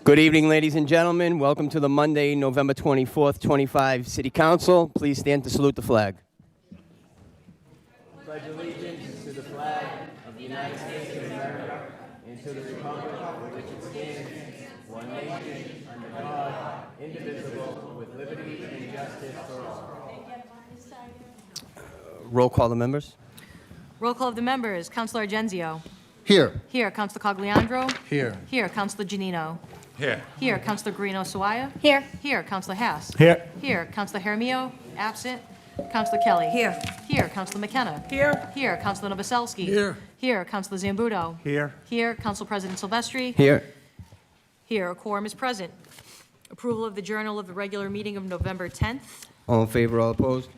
Good evening, ladies and gentlemen. Welcome to the Monday, November 24th, 25 City Council. Please stand to salute the flag. Pledge allegiance to the flag of the United States of America and to the republic for which it stands, one nation, under God, indivisible, with liberty and justice for all. Roll call the members. Roll call of the members. Councilor Argenzio. Here. Here. Councilor Cogliandro. Here. Here. Councilor Janino. Here. Here. Councilor Guarino-Sawaya. Here. Here. Councilor Haas. Here. Here. Councilor Jaramillo. Absent. Councilor Kelly. Here. Here. Councilor McKenna. Here. Here. Councilor Novoselsky. Here. Here. Councilor Zambudo. Here. Here. Council President Silvestri. Here. Here. A quorum is present. Approval of the journal of the regular meeting of November 10th. All in favor, all opposed?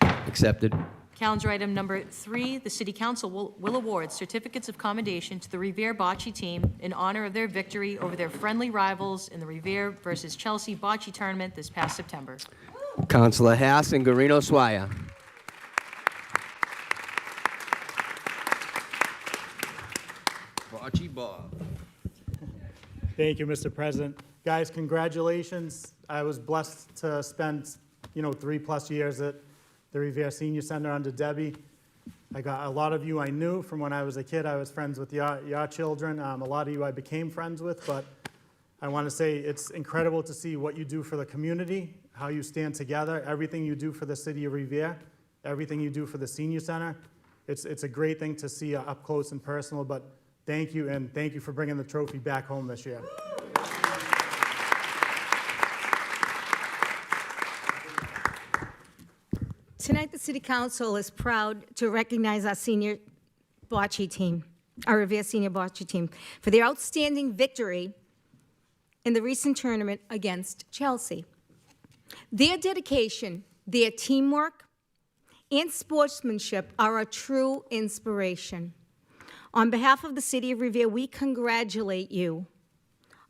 Accepted. Calendar item number 3, the City Council will award certificates of commendation to the Revere bocce team in honor of their victory over their friendly rivals in the Revere versus Chelsea bocce tournament this past September. Councilor Haas and Guarino-Sawaya. Bocce Bob. Thank you, Mr. President. Guys, congratulations. I was blessed to spend, 3+ years at the Revere Senior Center under Debbie. I got a lot of you I knew from when I was a kid. I was friends with your children. A lot of you I became friends with, but I want to say it's incredible to see what you do for the community, how you stand together, everything you do for the city of Revere, everything you do for the Senior Center. It's a great thing to see up close and personal, but thank you, and thank you for bringing the trophy back home this year. Tonight, the City Council is proud to recognize our senior bocce team, our Revere senior bocce team, for their outstanding victory in the recent tournament against Chelsea. Their dedication, their teamwork, and sportsmanship are a true inspiration. On behalf of the City of Revere, we congratulate you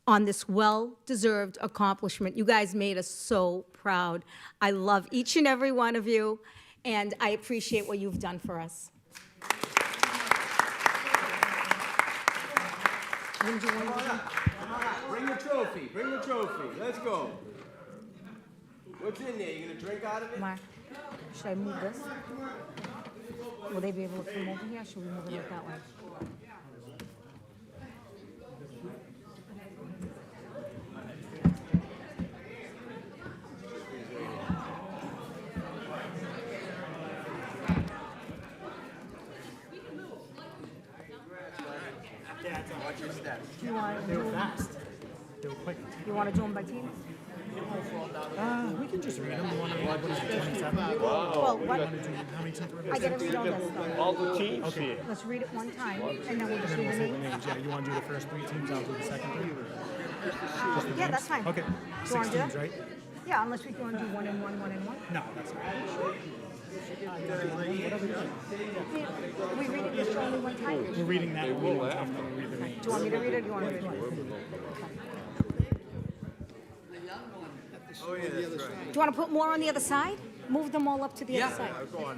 on this well-deserved accomplishment. You guys made us so proud. I love each and every one of you, and I appreciate what you've done for us. Bring the trophy. Bring the trophy. Let's go. What's in there? You gonna drink out of it? Mark, should I move this? Will they be able to come over here? Should we move it like that way? Watch your steps. They were fast. They were quick. You want to do them by teams? We can just read them. What is it, 27? Well, what? How many teams were there? I got to read all this stuff. All the teams Okay. here. Let's read it one time, and then we'll just And then read we'll the say the names. names. Yeah, you want to do the first 3 teams, I'll do the second 3? Yeah, that's fine. Okay. Do you 6 want to do teams, it? right? Yeah, unless we want to do 1 and 1, 1 and 1. No, that's fine. We read it just only one time? We're reading that one time, then we'll read the names. Do you want me to read it, or do you want to read it? Oh, yeah, that's right. Do you want to put more on the other side? Move them all up to the other side.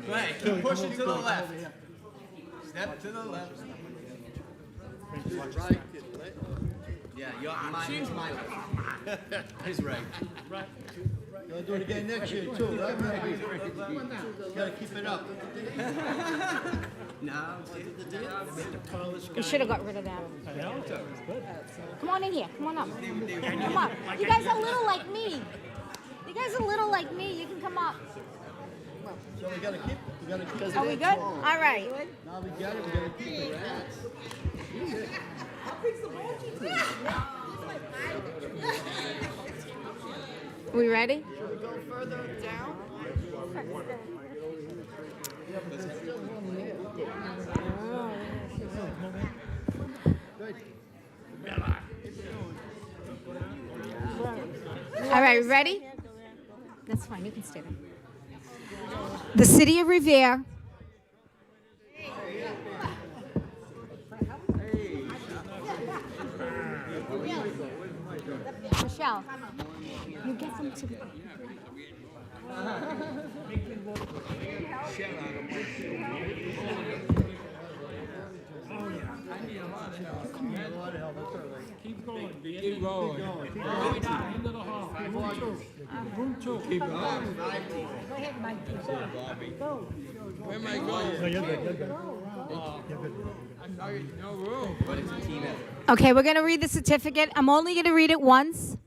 Right. Keep pushing to the left. Step to the left. Yeah, mine is my left. His right. You want to do it again next year, too, right? You got to keep it up. No. We should have got rid of that. Come on in here. Come on up. Come up. You guys are little like me. You guys are little like me. You can come up. So we got to keep it. Are we good? All right. Now we got it, we got to keep it, right? We ready? All right, ready? That's fine, you can stay there. The City of Revere. Michelle, you get them to the... Keep going. Keep going. Into the hall. Room two. Keep going. Go ahead, Mike. Go. Where am I going? No, you're good, you're good. No room. Okay, we're going to read the certificate. I'm only going to read it once.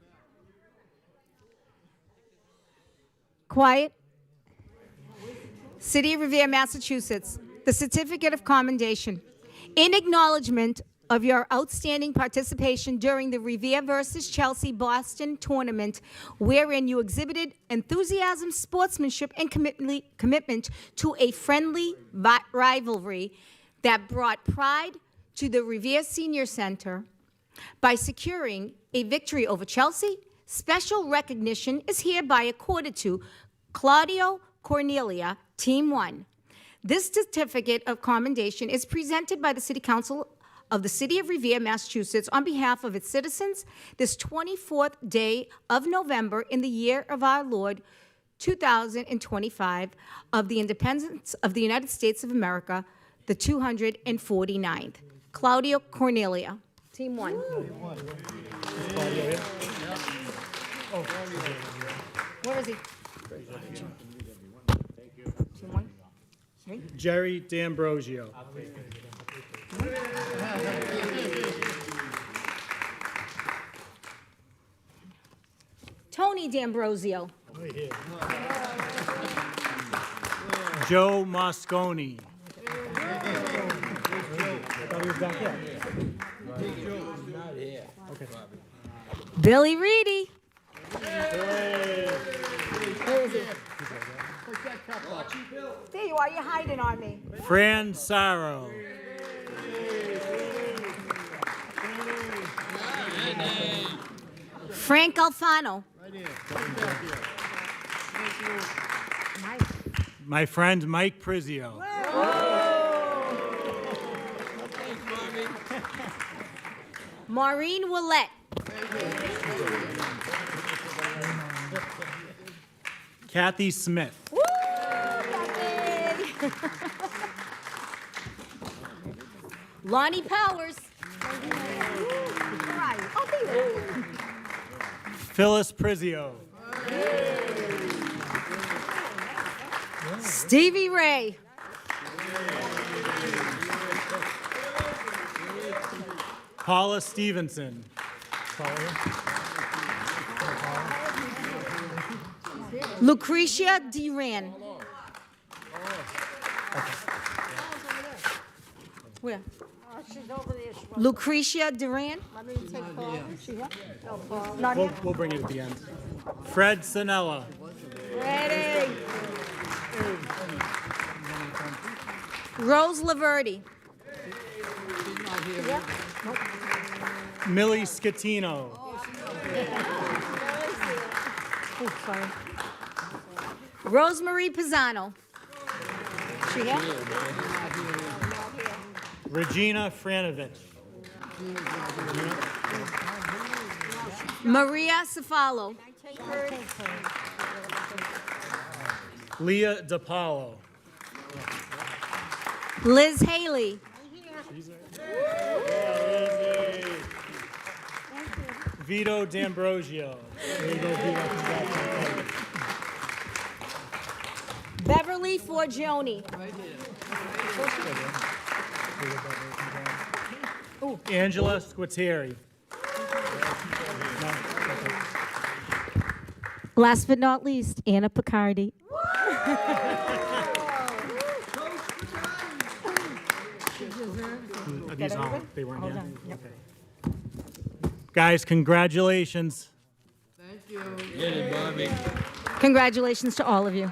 Quiet. City of Revere, Massachusetts. The Certificate of Commendation. In acknowledgement of your outstanding participation during the Revere versus Chelsea Boston tournament, wherein you exhibited enthusiasm, sportsmanship, and commitment to a friendly rivalry that brought pride to the Revere Senior Center by securing a victory over Chelsea, special recognition is hereby accorded to Claudio Cornelia, Team 1. This certificate of commendation is presented by the City Council of the City of Revere, Massachusetts, on behalf of its citizens this 24th day of November in the year of our Lord, 2025, of the independence of the United States of America, the 249th. Claudio Cornelia, Team 1. Where is he? Team 1. Jerry D'Ambrosio. Tony D'Ambrosio. Joe Mosconi. Billy Reedy. There you are, you're hiding on me. Fran Saro. Frank Alfano. My friend Mike Prizio. Maureen Willette. Kathy Smith. Woo! Kathy. Lonnie Powers. Oh, there you are. Phyllis Prizio. Stevie Ray. Paula Stevenson. Lucretia Duran. Where? She's over there. Lucretia Duran? Let me take Paul. She here? No, Paul. Not here? We'll bring it at the end. Fred Sinella. Ready. Rose Laverty. Millie Scatino. Oh, sorry. Rosemarie Pisano. She here? Regina Franovich. Maria Cefalo. Leah DePaulo. Liz Haley. Vito D'Ambrosio. Beverly Forgione. Angela Squitieri. Last but not least, Anna Picardi. Are these on? They weren't yet? Okay. Guys, congratulations. Get it, Bobby. Congratulations to all of you.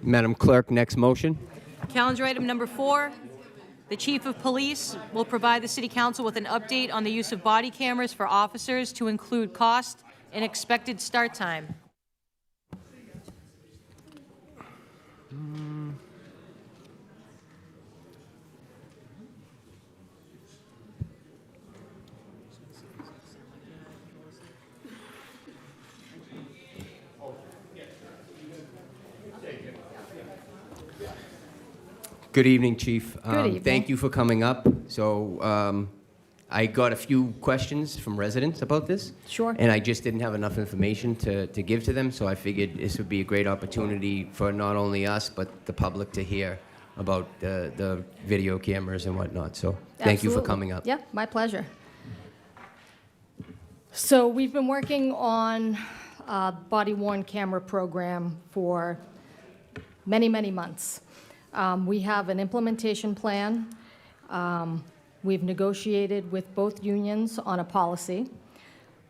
Madam Clerk, next motion. Calendar item number 4, the Chief of Police will provide the City Council with an update on the use of body cameras for officers to include cost and expected start time. Good evening, Chief. Good evening. Thank you for coming up. So I got a few questions from residents about this. Sure. And I just didn't have enough information to give to them, so I figured this would be a great opportunity for not only us, but the public to hear about the video cameras and whatnot. So thank you for Absolutely. coming up. Yeah, my pleasure. So we've been working on a body-worn camera program for many, many months. We have an implementation plan. We've negotiated with both unions on a policy.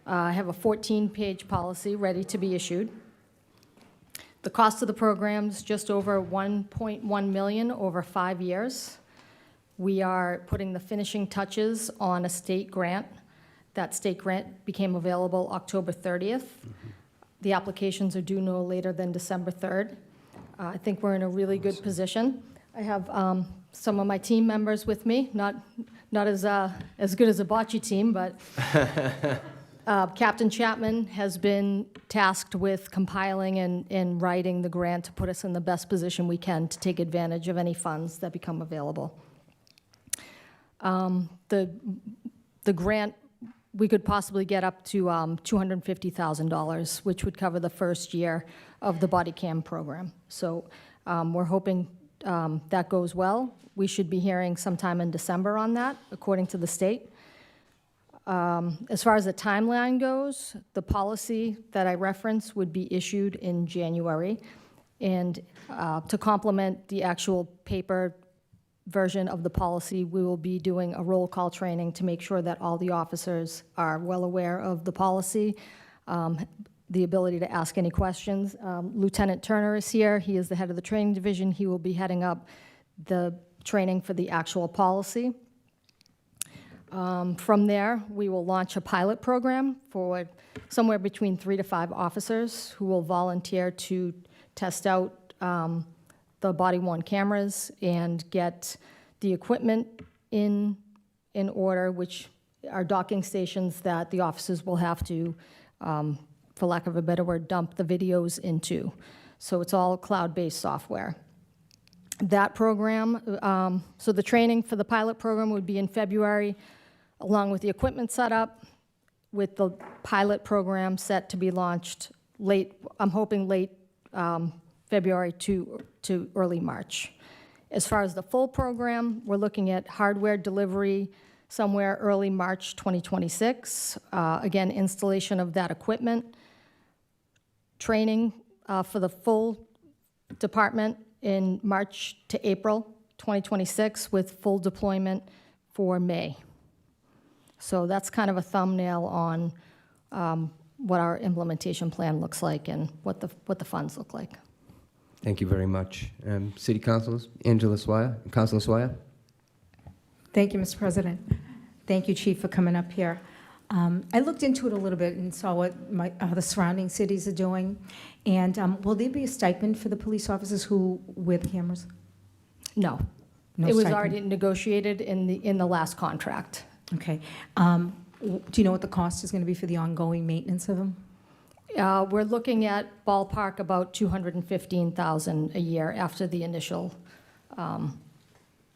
I have a 14-page policy ready to be issued. The cost of the program's just over $1.1 million over 5 years. We are putting the finishing touches on a state grant. That state grant became available October 30th. The applications are due no later than December 3rd. I think we're in a really good position. I have some of my team members with me, not as good as a bocce team, but Captain Chapman has been tasked with compiling and writing the grant to put us in the best position we can to take advantage of any funds that become available. The grant, we could possibly get up to $250,000, which would cover the first year of the body cam program. So we're hoping that goes well. We should be hearing sometime in December on that, according to the state. As far as the timeline goes, the policy that I referenced would be issued in January. And to complement the actual paper version of the policy, we will be doing a roll call training to make sure that all the officers are well aware of the policy, the ability to ask any questions. Lieutenant Turner is here. He is the head of the training division. He will be heading up the training for the actual policy. From there, we will launch a pilot program for somewhere between 3 to 5 officers who will volunteer to test out the body-worn cameras and get the equipment in order, which are docking stations that the officers will have to, for lack of a better word, dump the videos into. So it's all cloud-based software. That program, so the training for the pilot program would be in February, along with the equipment setup, with the pilot program set to be launched late, I'm hoping late February to early March. As far as the full program, we're looking at hardware delivery somewhere early March 2026. Again, installation of that equipment, training for the full department in March to April 2026 with full deployment for May. So that's kind of a thumbnail on what our implementation plan looks like and what the funds look like. Thank you very much. City Councilors, Councilor Swire. Thank you, Mr. President. Thank you, Chief, for coming up here. I looked into it a little bit and saw what the surrounding cities are doing. And will there be a stipend for the police officers who wear the cameras? No. No It was stipend? already negotiated in the last contract. Okay. Do you know what the cost is going to be for the ongoing maintenance of them? We're looking at ballpark about $215,000 a year after the initial,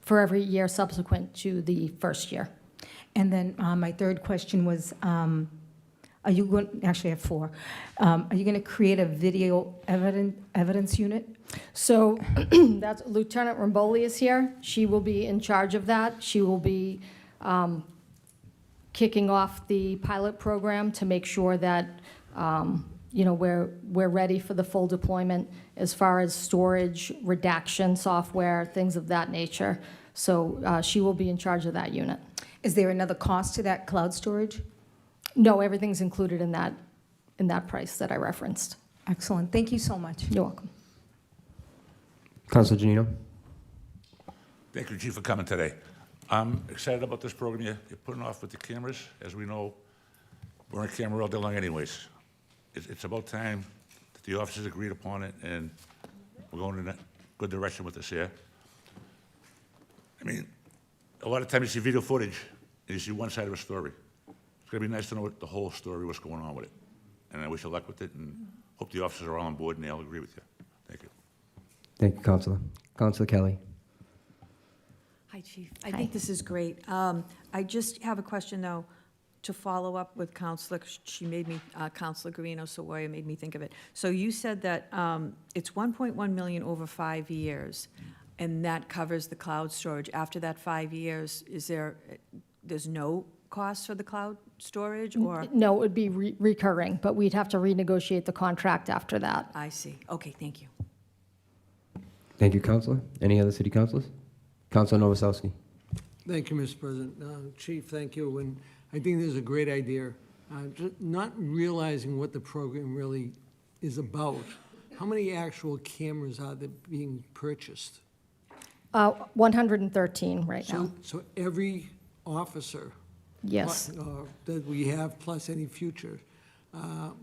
for every year subsequent to the first year. And then my third question was, are you going, actually I have 4, are you going to create a video evidence unit? So that's Lieutenant Rimboli is here. She will be in charge of that. She will be kicking off the pilot program to make sure that we're ready for the full deployment as far as storage, redaction software, things of that nature. So she will be in charge of that unit. Is there another cost to that cloud storage? No, everything's included in that price that I referenced. Excellent. Thank you so much. You're welcome. Councilor Janino? Thank you, Chief, for coming today. I'm excited about this program you're putting off with the cameras. As we know, we're on camera all day long anyways. It's about time that the officers agreed upon it, and we're going in a good direction with this here. I mean, a lot of times you see video footage, and you see one side of a story. It's going to be nice to know what the whole story, what's going on with it. And I wish you luck with it, and hope the officers are all on board and they all agree with you. Thank you. Thank you, Councilor. Councilor Kelly? Hi, Chief. I think this is great. I just have a question, though, to follow up with Counselor. She made me, Counselor Guarino Sawaya made me think of it. So you said that it's 1.1 million over 5 years, and that covers the cloud storage. After that 5 years, there's no cost for the cloud storage, or? No, it would be recurring, but we'd have to renegotiate the contract after that. I see. Okay, thank you. Thank you, Councilor. Any other city councilors? Councilor Novoselsky? Thank you, Mr. President. Chief, thank you, and I think this is a great idea. Not realizing what the program really is about, how many actual cameras are there being purchased? 113 right now. So every officer Yes. that we have, plus any future,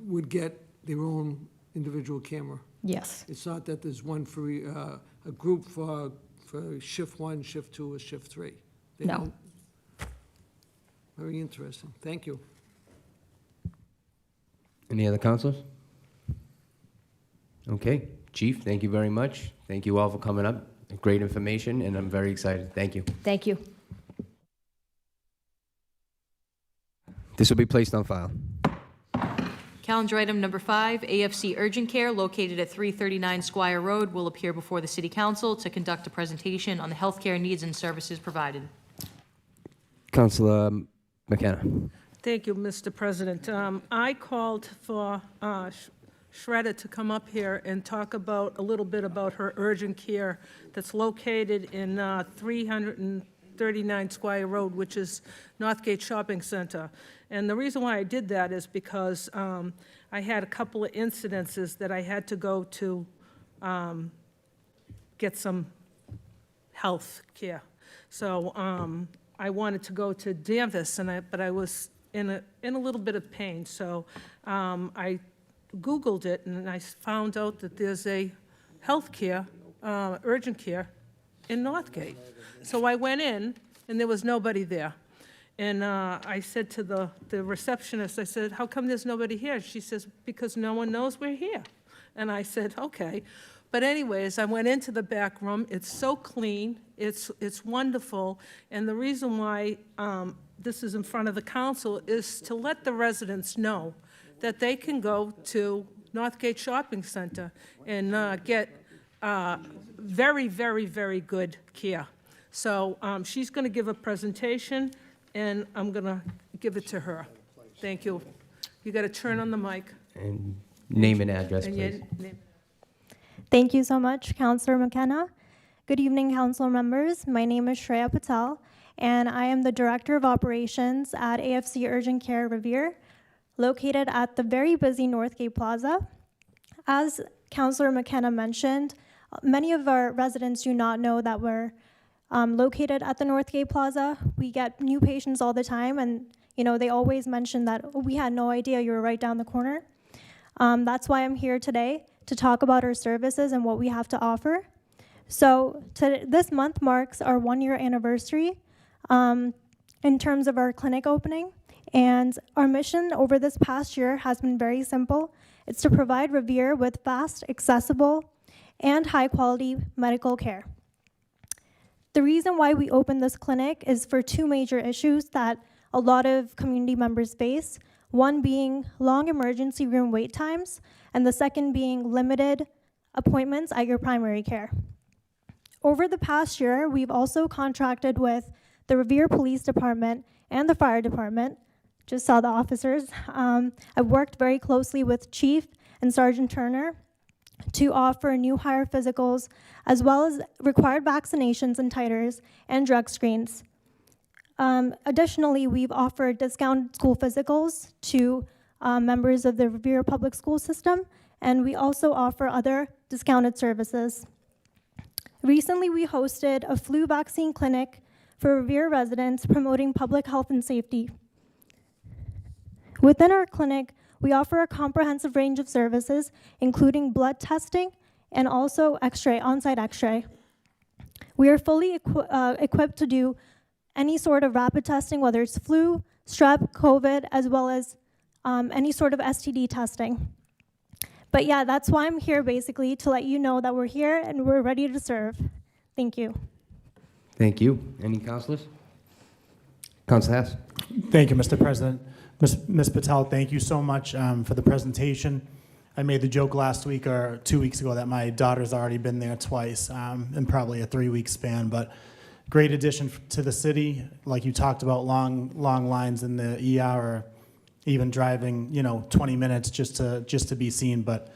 would get their own individual camera? Yes. It's not that there's one for a group for shift 1, shift 2, or shift 3? They No. don't- Very interesting. Thank you. Any other councilors? Okay. Chief, thank you very much. Thank you all for coming up. Great information, and I'm very excited. Thank you. Thank you. This will be placed on file. Calendar item number 5, AFC Urgent Care, located at 339 Squire Road, will appear before the City Council to conduct a presentation on the healthcare needs and services provided. Councilor McKenna. Thank you, Mr. President. I called for Shredder to come up here and talk about, a little bit about her urgent care that's located in 339 Squire Road, which is Northgate Shopping Center. And the reason why I did that is because I had a couple of incidences that I had to go to get some health care. So I wanted to go to Danvers, but I was in a little bit of pain. So I Googled it, and I found out that there's a health care, urgent care, in Northgate. So I went in, and there was nobody there. And I said to the receptionist, I said, how come there's nobody here? She says, because no one knows we're here. And I said, okay. But anyways, I went into the back room. It's so clean. It's wonderful. And the reason why this is in front of the council is to let the residents know that they can go to Northgate Shopping Center and get very, very, very good care. So she's going to give a presentation, and I'm going to give it to her. Thank you. You got to turn on the mic. And name and address, And please. Thank you so much, Councilor McKenna. Good evening, council members. My name is Shreya Patel, and I am the Director of Operations at AFC Urgent Care Revere, located at the very busy Northgate Plaza. As Councilor McKenna mentioned, many of our residents do not know that we're located at the Northgate Plaza. We get new patients all the time, and they always mention that, oh, we had no idea you were right down the corner. That's why I'm here today, to talk about our services and what we have to offer. So this month marks our 1-year anniversary in terms of our clinic opening. And our mission over this past year has been very simple. It's to provide Revere with fast, accessible, and high-quality medical care. The reason why we opened this clinic is for 2 major issues that a lot of community members face. One being long emergency room wait times, and the second being limited appointments at your primary care. Over the past year, we've also contracted with the Revere Police Department and the Fire Department. Just saw the officers. I've worked very closely with Chief and Sergeant Turner to offer new hire physicals, as well as required vaccinations and titers and drug screens. Additionally, we've offered discounted school physicals to members of the Revere public school system, and we also offer other discounted services. Recently, we hosted a flu vaccine clinic for Revere residents promoting public health and safety. Within our clinic, we offer a comprehensive range of services, including blood testing and also X-ray, on-site X-ray. We are fully equipped to do any sort of rapid testing, whether it's flu, strep, COVID, as well as any sort of STD testing. But yeah, that's why I'm here, basically, to let you know that we're here and we're ready to serve. Thank you. Thank you. Any councilors? Councilor Hess. Thank you, Mr. President. Ms. Patel, thank you so much for the presentation. I made the joke last week or 2 weeks ago that my daughter's already been there twice in probably a 3-week span, but great addition to the city. Like you talked about, long lines in the ER, or even driving, 20 minutes just to be seen. But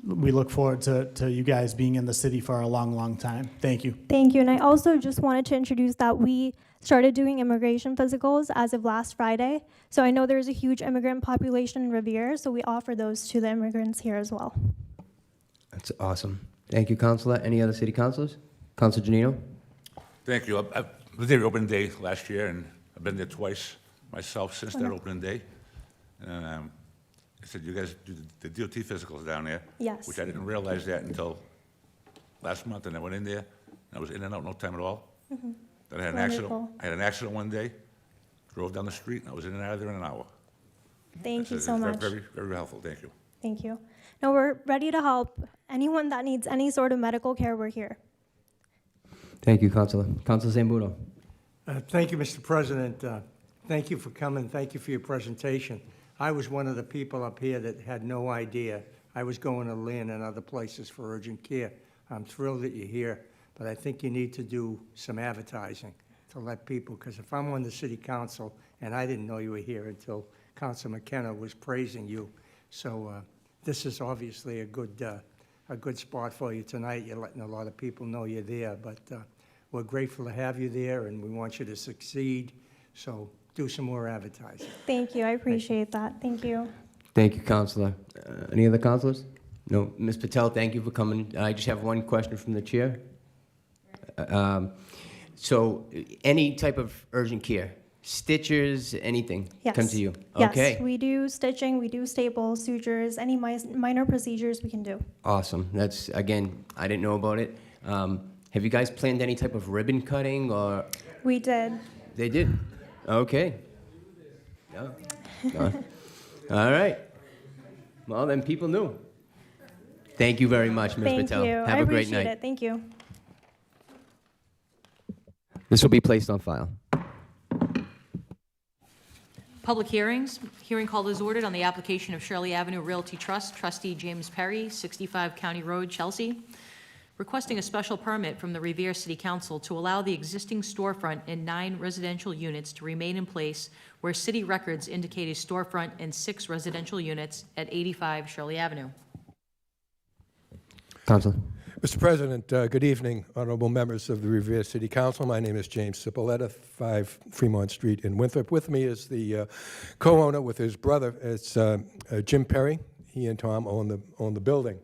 we look forward to you guys being in the city for a long time. Thank you. Thank you. And I also just wanted to introduce that we started doing immigration physicals as of last Friday. So I know there's a huge immigrant population in Revere, so we offer those to the immigrants here as well. That's awesome. Thank you, Councilor. Any other city councilors? Councilor Janino? Thank you. I was there opening day last year, and I've been there twice myself since that opening day. And I said, you guys do the DOT physicals down there? Yes. Which I didn't realize that until last month, and I went in there, and I was in and out no time at all. Mm-hmm. Then I had an accident. I had an accident one day, drove down the street, and I was in and out of there in an hour. Thank you It's so much. Very, very helpful. Thank you. Thank you. No, we're ready to help. Anyone that needs any sort of medical care, we're here. Thank you, Councilor. Councilor Zambudo. Thank you, Mr. President. Thank you for coming. Thank you for your presentation. I was one of the people up here that had no idea. I was going to Lynn and other places for urgent care. I'm thrilled that you're here, but I think you need to do some advertising to let people, because if I'm on the city council, and I didn't know you were here until Councilor McKenna was praising you, so this is obviously a good spot for you tonight. You're letting a lot of people know you're there, but we're grateful to have you there, and we want you to succeed, so do some more advertising. Thank you. I appreciate that. Thank you. Thank you, Councilor. Any other councilors? No. Ms. Patel, thank you for coming. I just have one question from the chair. So any type of urgent care, stitchers, anything, Yes. come to you? Yes, Okay. we do stitching, we do staples, sutures, any minor procedures we can do. Awesome. That's, again, I didn't know about it. Have you guys planned any type of ribbon cutting or? We did. They did? Okay. No. No. All right. Well, then people knew. Thank you very much, Ms. Thank Patel. you. Have I a great appreciate night. it. Thank you. This will be placed on file. Public hearings. Hearing call is ordered on the application of Shirley Avenue Realty Trust, trustee James Perry, 65 County Road, Chelsea, requesting a special permit from the Revere City Council to allow the existing storefront and 9 residential units to remain in place where city records indicate a storefront and 6 residential units at 85 Shirley Avenue. Councilor. Mr. President, good evening, honorable members of the Revere City Council. My name is James Cipolletta, 5 Fremont Street in Winthrop. With me is the co-owner with his brother. It's Jim Perry. He and Tom own the building.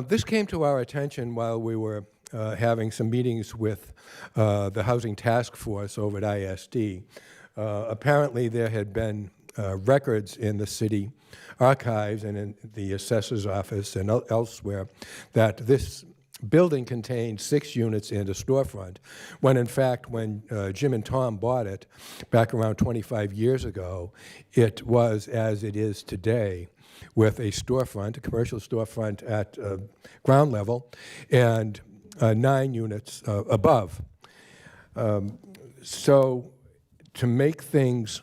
This came to our attention while we were having some meetings with the Housing Task Force over at ISD. Apparently, there had been records in the city archives and in the assessor's office and elsewhere that this building contained 6 units and a storefront, when in fact, when Jim and Tom bought it back around 25 years ago, it was as it is today, with a storefront, a commercial storefront at ground level, and 9 units above. So to make things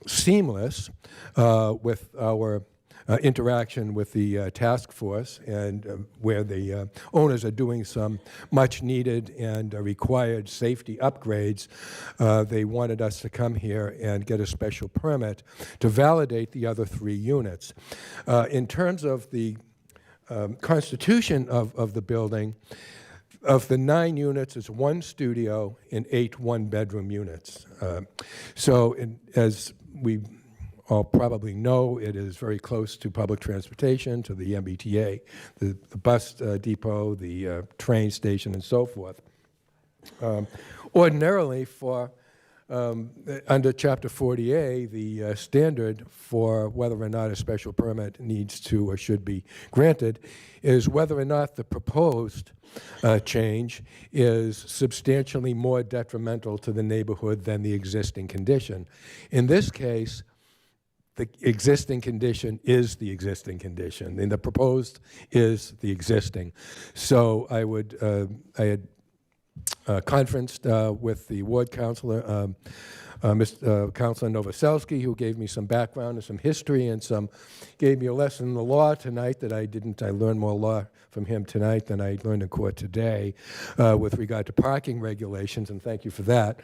seamless with our interaction with the task force, and where the owners are doing some much needed and required safety upgrades, they wanted us to come here and get a special permit to validate the other 3 units. In terms of the constitution of the building, of the 9 units, it's 1 studio and 8 one-bedroom units. So as we all probably know, it is very close to public transportation, to the MBTA, the bus depot, the train station, and so forth. Ordinarily, under Chapter 40A, the standard for whether or not a special permit needs to or should be granted is whether or not the proposed change is substantially more detrimental to the neighborhood than the existing condition. In this case, the existing condition is the existing condition, and the proposed is the existing. So I had conferenced with the ward councilor, Mr. Councilor Novoselsky, who gave me some background and some history and gave me a lesson in the law tonight that I didn't. I learned more law from him tonight than I learned in court today with regard to parking regulations, and thank you for that.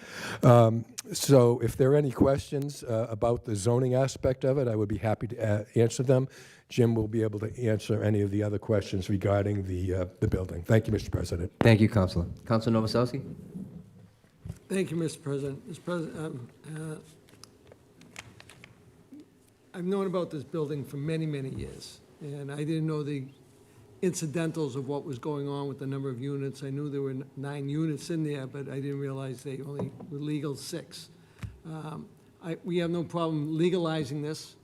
So if there are any questions about the zoning aspect of it, I would be happy to answer them. Jim will be able to answer any of the other questions regarding the building. Thank you, Mr. President. Thank you, Councilor. Councilor Novoselsky? Thank you, Mr. President. Mr. President, I've known about this building for many, many years, and I didn't know the incidentals of what was going on with the number of units. I knew there were 9 units in there, but I didn't realize they only were legal 6. We have no problem legalizing this.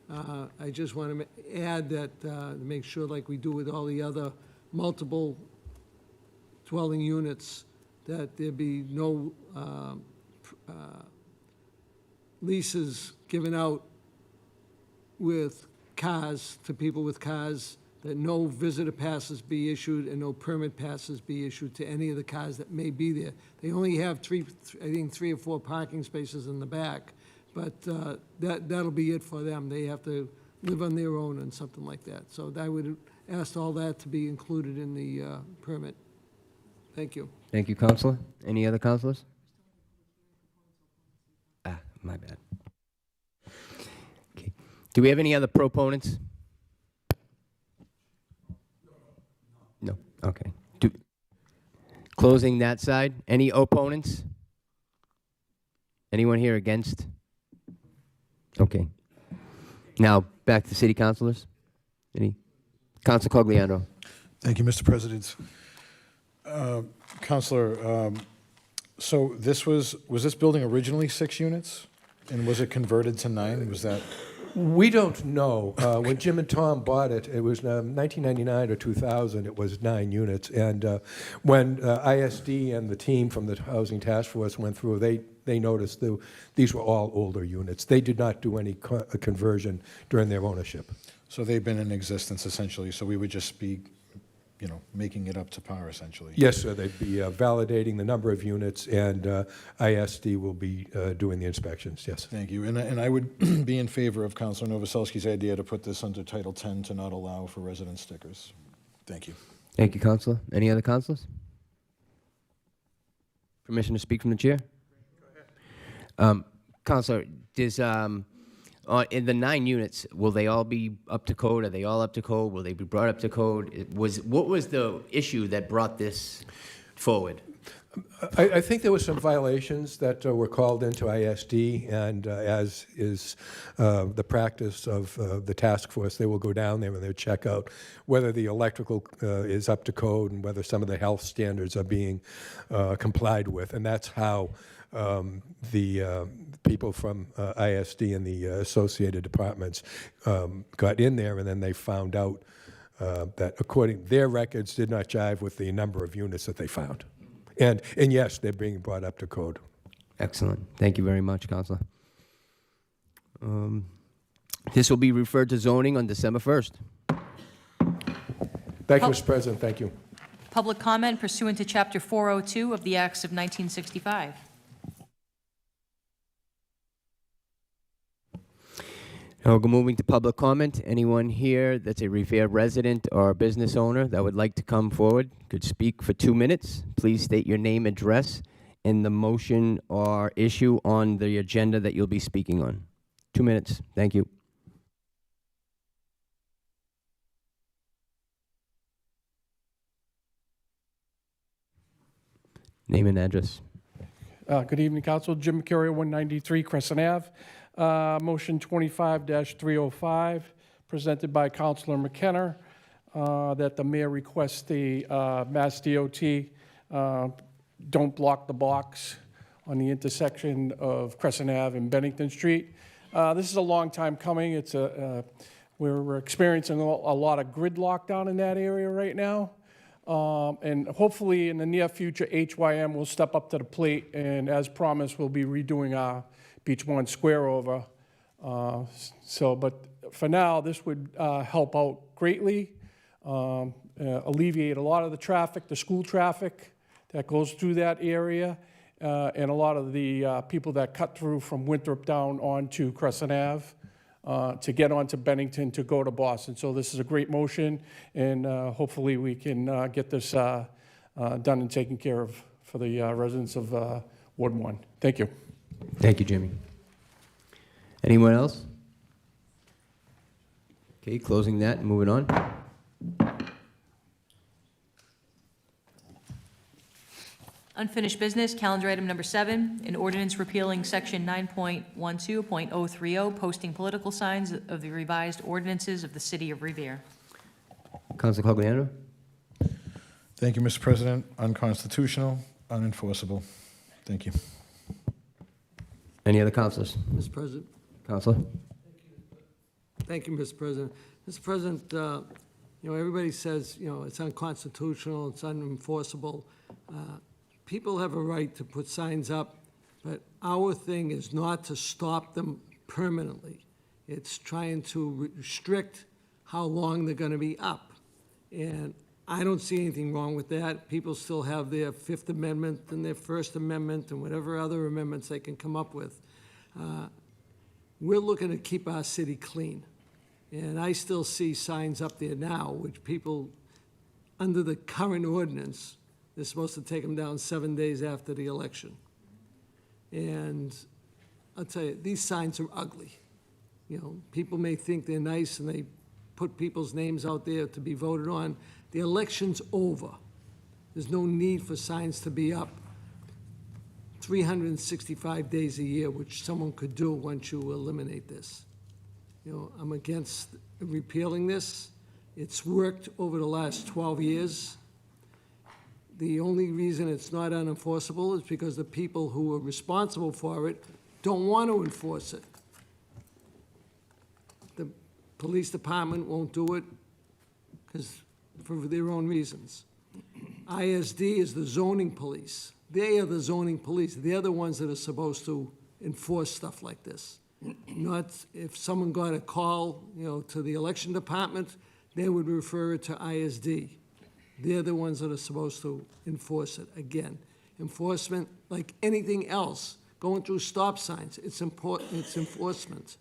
I just want to add that, to make sure, like we do with all the other multiple dwelling units, that there be no leases given out with cars to people with cars, that no visitor passes be issued and no permit passes be issued to any of the cars that may be there. They only have I think 3 or 4 parking spaces in the back, but that'll be it for them. They have to live on their own and something like that. So I would ask all that to be included in the permit. Thank you. Thank you, Councilor. Any other councilors? My bad. Okay. Do we have any other proponents? No. Okay. Closing that side. Any opponents? Anyone here against? Okay. Now, back to city councilors. Any? Councilor Cogliano. Thank you, Mr. President. Councilor, so was this building originally 6 units? And was it converted to 9? Was that? We don't know. When Jim and Tom bought it, it was 1999 or 2000, it was 9 units. And when ISD and the team from the Housing Task Force went through, they noticed these were all older units. They did not do any conversion during their ownership. So they've been in existence, essentially, so we would just be, making it up to par, essentially. Yes, sir. They'd be validating the number of units, and ISD will be doing the inspections, yes. Thank you. And I would be in favor of Councilor Novoselsky's idea to put this under Title 10 to not allow for resident stickers. Thank you. Thank you, Councilor. Any other councilors? Permission to speak from the chair? Go ahead. Councilor, in the 9 units, will they all be up to code? Are they all up to code? Will they be brought up to code? What was the issue that brought this forward? I think there were some violations that were called into ISD, and as is the practice of the task force, they will go down there and they'll check out whether the electrical is up to code and whether some of the health standards are being complied with, and that's how the people from ISD and the associated departments got in there, and then they found out that according their records did not jive with the number of units that they found. And yes, they're being brought up to code. Excellent. Thank you very much, Councilor. This will be referred to zoning on December 1st. Thank you, Mr. President. Thank you. Public comment pursuant to Chapter 402 of the Acts of 1965. Now we're moving to public comment. Anyone here that's a Revere resident or business owner that would like to come forward could speak for 2 minutes. Please state your name, address, and the motion or issue on the agenda that you'll be speaking on. 2 minutes. Thank you. Name and address. Good evening, Council. Jim Mercurio, 193 Crescent Ave. Motion 25-305, presented by Councilor McKenna, that the mayor requests the Mass DOT don't block the box on the intersection of Crescent Ave and Bennington Street. This is a long time coming. We're experiencing a lot of gridlock down in that area right now. And hopefully in the near future, HYM will step up to the plate, and as promised, we'll be redoing our Beach One square over. But for now, this would help out greatly, alleviate a lot of the traffic, the school traffic that goes through that area, and a lot of the people that cut through from Winthrop down onto Crescent Ave to get onto Bennington to go to Boston. So this is a great motion, and hopefully we can get this done and taken care of for the residents of Ward 1. Thank you. Thank you, Jimmy. Anyone else? Okay, closing that and moving on. Unfinished business, calendar item number 7, an ordinance repealing section 9.12.030, posting political signs of the revised ordinances of the city of Revere. Councilor Cogliano? Thank you, Mr. President. Unconstitutional, unenforceable. Thank you. Any other councilors? Mr. President. Councilor? Thank you, Mr. President. Mr. President, everybody says, it's unconstitutional, it's unenforceable. People have a right to put signs up, but our thing is not to stop them permanently. It's trying to restrict how long they're going to be up. And I don't see anything wrong with that. People still have their Fifth Amendment and their First Amendment and whatever other amendments they can come up with. We're looking to keep our city clean. And I still see signs up there now, which people, under the current ordinance, they're supposed to take them down 7 days after the election. And I'll tell you, these signs are ugly. People may think they're nice and they put people's names out there to be voted on. The election's over. There's no need for signs to be up 365 days a year, which someone could do once you eliminate this. I'm against repealing this. It's worked over the last 12 years. The only reason it's not unenforceable is because the people who are responsible for it don't want to enforce it. The police department won't do it for their own reasons. ISD is the zoning police. They are the zoning police. They're the ones that are supposed to enforce stuff like this. Not if someone got a call, to the election department, they would refer it to ISD. They're the ones that are supposed to enforce it. Again, enforcement, like anything else, going through stop signs, it's important, it's enforcement.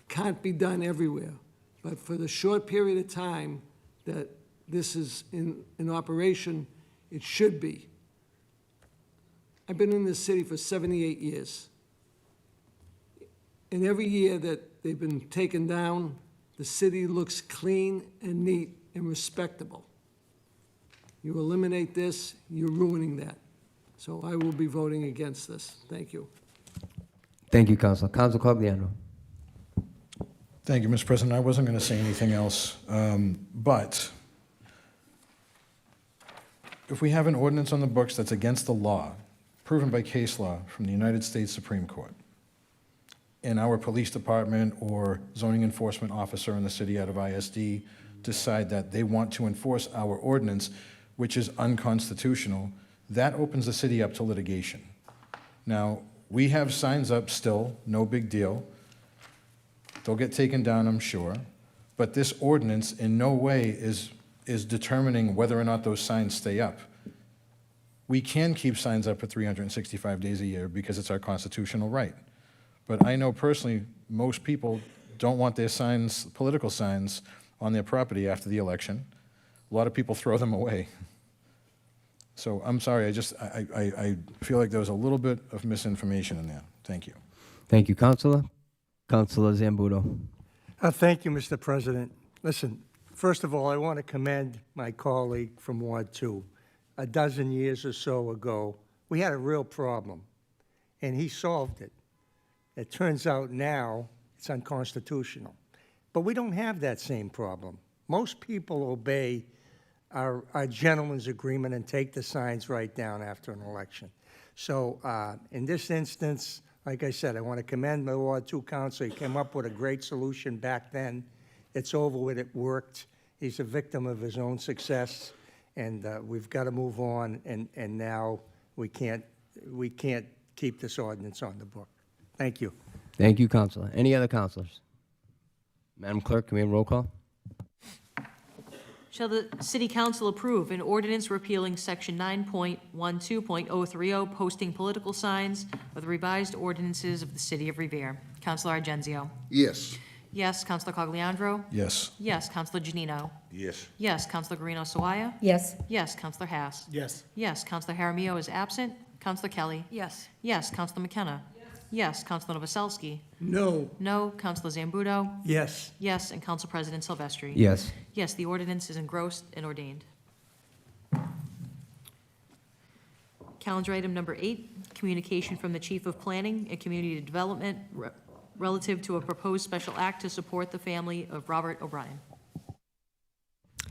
Can't be done everywhere. But for the short period of time that this is in operation, it should be. I've been in this city for 78 years. And every year that they've been taken down, the city looks clean and neat and respectable. You eliminate this, you're ruining that. So I will be voting against this. Thank you. Thank you, Councilor. Councilor Cogliano? Thank you, Mr. President. I wasn't going to say anything else, but if we have an ordinance on the books that's against the law, proven by case law from the United States Supreme Court, and our police department or zoning enforcement officer in the city out of ISD decide that they want to enforce our ordinance, which is unconstitutional, that opens the city up to litigation. Now, we have signs up still, no big deal. They'll get taken down, I'm sure. But this ordinance in no way is determining whether or not those signs stay up. We can keep signs up for 365 days a year because it's our constitutional right. But I know personally, most people don't want their signs, political signs, on their property after the election. A lot of people throw them away. So I'm sorry, I feel like there was a little bit of misinformation in there. Thank you. Thank you, Councilor. Councilor Zambudo? Thank you, Mr. President. Listen, first of all, I want to commend my colleague from Ward 2. A dozen years or so ago, we had a real problem, and he solved it. It turns out now it's unconstitutional. But we don't have that same problem. Most people obey our gentleman's agreement and take the signs right down after an election. So in this instance, like I said, I want to commend the Ward 2 council. He came up with a great solution back then. It's over with, it worked. He's a victim of his own success, and we've got to move on, and now we can't keep this ordinance on the book. Thank you. Thank you, Counselor. Any other counselors? Madam Clerk, can we have a roll call? Shall the City Council approve an ordinance repealing Section 9.12.030, posting political signs of the revised ordinances of the City of Revere? Councilor Argenzio. Yes. Yes. Councilor Cogliandro. Yes. Yes. Councilor Janino. Yes. Yes. Councilor Guarino Sawaya. Yes. Yes. Councilor Haas. Yes. Yes. Councilor Jaramillo is absent. Councilor Kelly. Yes. Yes. Councilor McKenna. Yes. Councilor Novoselsky. No. No. Councilor Zambudo. Yes. Yes. And Council President Silvestri. Yes. Yes, the ordinance is engrossed and ordained. Calendar item number 8, communication from the Chief of Planning and Community Development relative to a proposed special act to support the family of Robert O'Brien.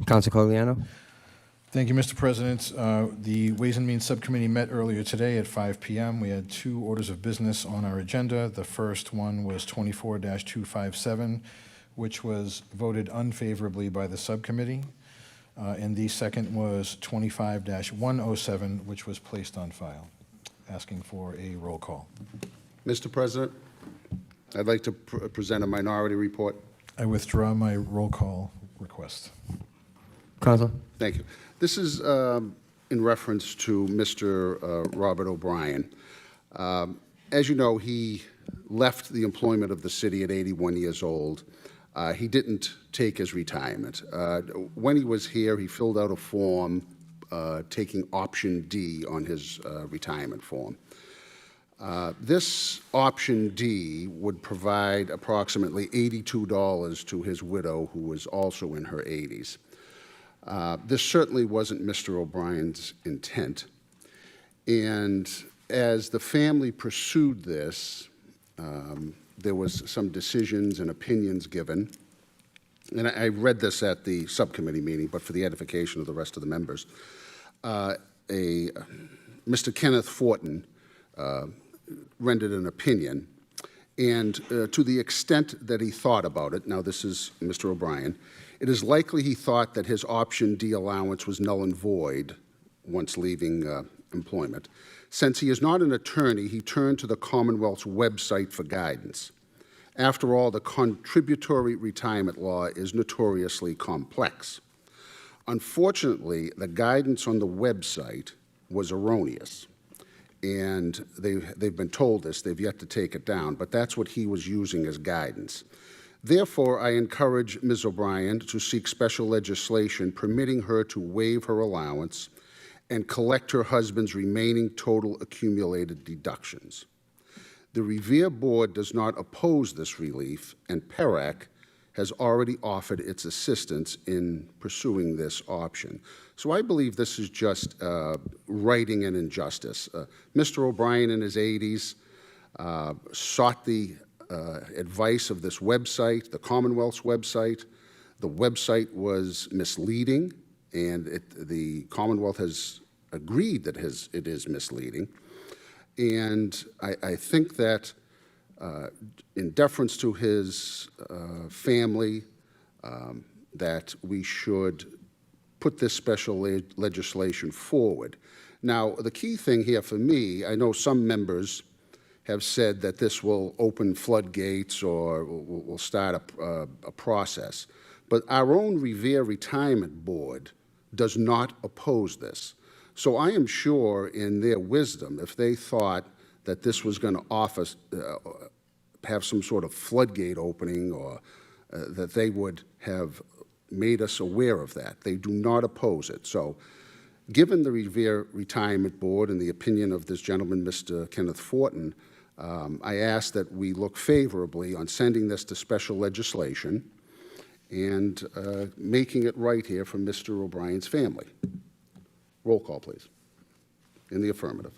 Councilor Cogliano? Thank you, Mr. President. The Ways and Means Subcommittee met earlier today at 5 p.m. We had 2 orders of business on our agenda. The first one was 24-257, which was voted unfavorably by the subcommittee. And the second was 25-107, which was placed on file. Asking for a roll call. Mr. President, I'd like to present a minority report. I withdraw my roll call request. Councilor? Thank you. This is in reference to Mr. Robert O'Brien. As you know, he left the employment of the city at 81 years old. He didn't take his retirement. When he was here, he filled out a form taking option D on his retirement form. This option D would provide approximately $82 to his widow, who was also in her 80s. This certainly wasn't Mr. O'Brien's intent. And as the family pursued this, there was some decisions and opinions given. And I read this at the subcommittee meeting, but for the edification of the rest of the members. Mr. Kenneth Fortin rendered an opinion, and to the extent that he thought about it, now this is Mr. O'Brien, it is likely he thought that his option D allowance was null and void once leaving employment. Since he is not an attorney, he turned to the Commonwealth's website for guidance. After all, the contributory retirement law is notoriously complex. Unfortunately, the guidance on the website was erroneous. And they've been told this, they've yet to take it down, but that's what he was using as guidance. Therefore, I encourage Ms. O'Brien to seek special legislation permitting her to waive her allowance and collect her husband's remaining total accumulated deductions. The Revere Board does not oppose this relief, and PERAC has already offered its assistance in pursuing this option. So I believe this is just righting an injustice. Mr. O'Brien in his 80s sought the advice of this website, the Commonwealth's website. The website was misleading, and the Commonwealth has agreed that it is misleading. And I think that in deference to his family, that we should put this special legislation forward. Now, the key thing here for me, I know some members have said that this will open floodgates or will start a process, but our own Revere Retirement Board does not oppose this. So I am sure in their wisdom, if they thought that this was going to have some sort of floodgate opening, or that they would have made us aware of that. They do not oppose it. So given the Revere Retirement Board and the opinion of this gentleman, Mr. Kenneth Fortin, I ask that we look favorably on sending this to special legislation and making it right here for Mr. O'Brien's family. Roll call, please. In the affirmative.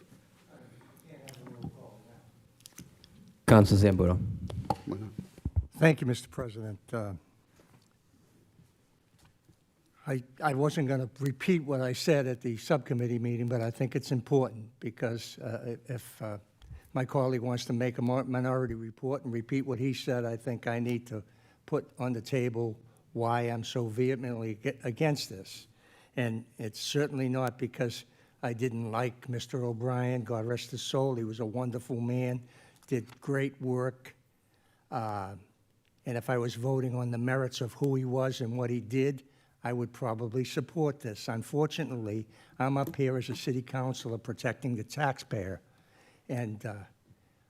Council Zambudo. Thank you, Mr. President. I wasn't going to repeat what I said at the subcommittee meeting, but I think it's important because if my colleague wants to make a minority report and repeat what he said, I think I need to put on the table why I'm so vehemently against this. And it's certainly not because I didn't like Mr. O'Brien. God rest his soul. He was a wonderful man, did great work. And if I was voting on the merits of who he was and what he did, I would probably support this. Unfortunately, I'm up here as a city councilor protecting the taxpayer. And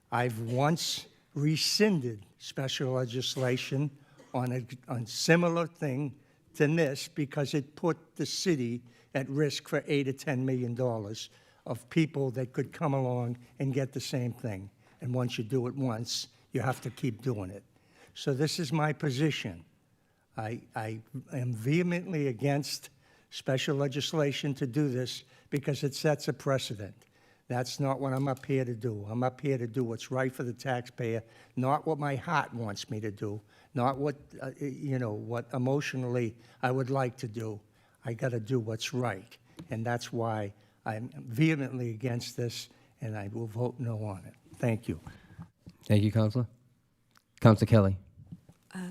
I've once rescinded special legislation on a similar thing than this because it put the city at risk for $8 to $10 million of people that could come along and get the same thing. And once you do it once, you have to keep doing it. So this is my position. I am vehemently against special legislation to do this because it sets a precedent. That's not what I'm up here to do. I'm up here to do what's right for the taxpayer, not what my heart wants me to do, not what, what emotionally I would like to do. I got to do what's right. And that's why I'm vehemently against this, and I will vote no on it. Thank you. Thank you, Councilor. Councilor Kelly.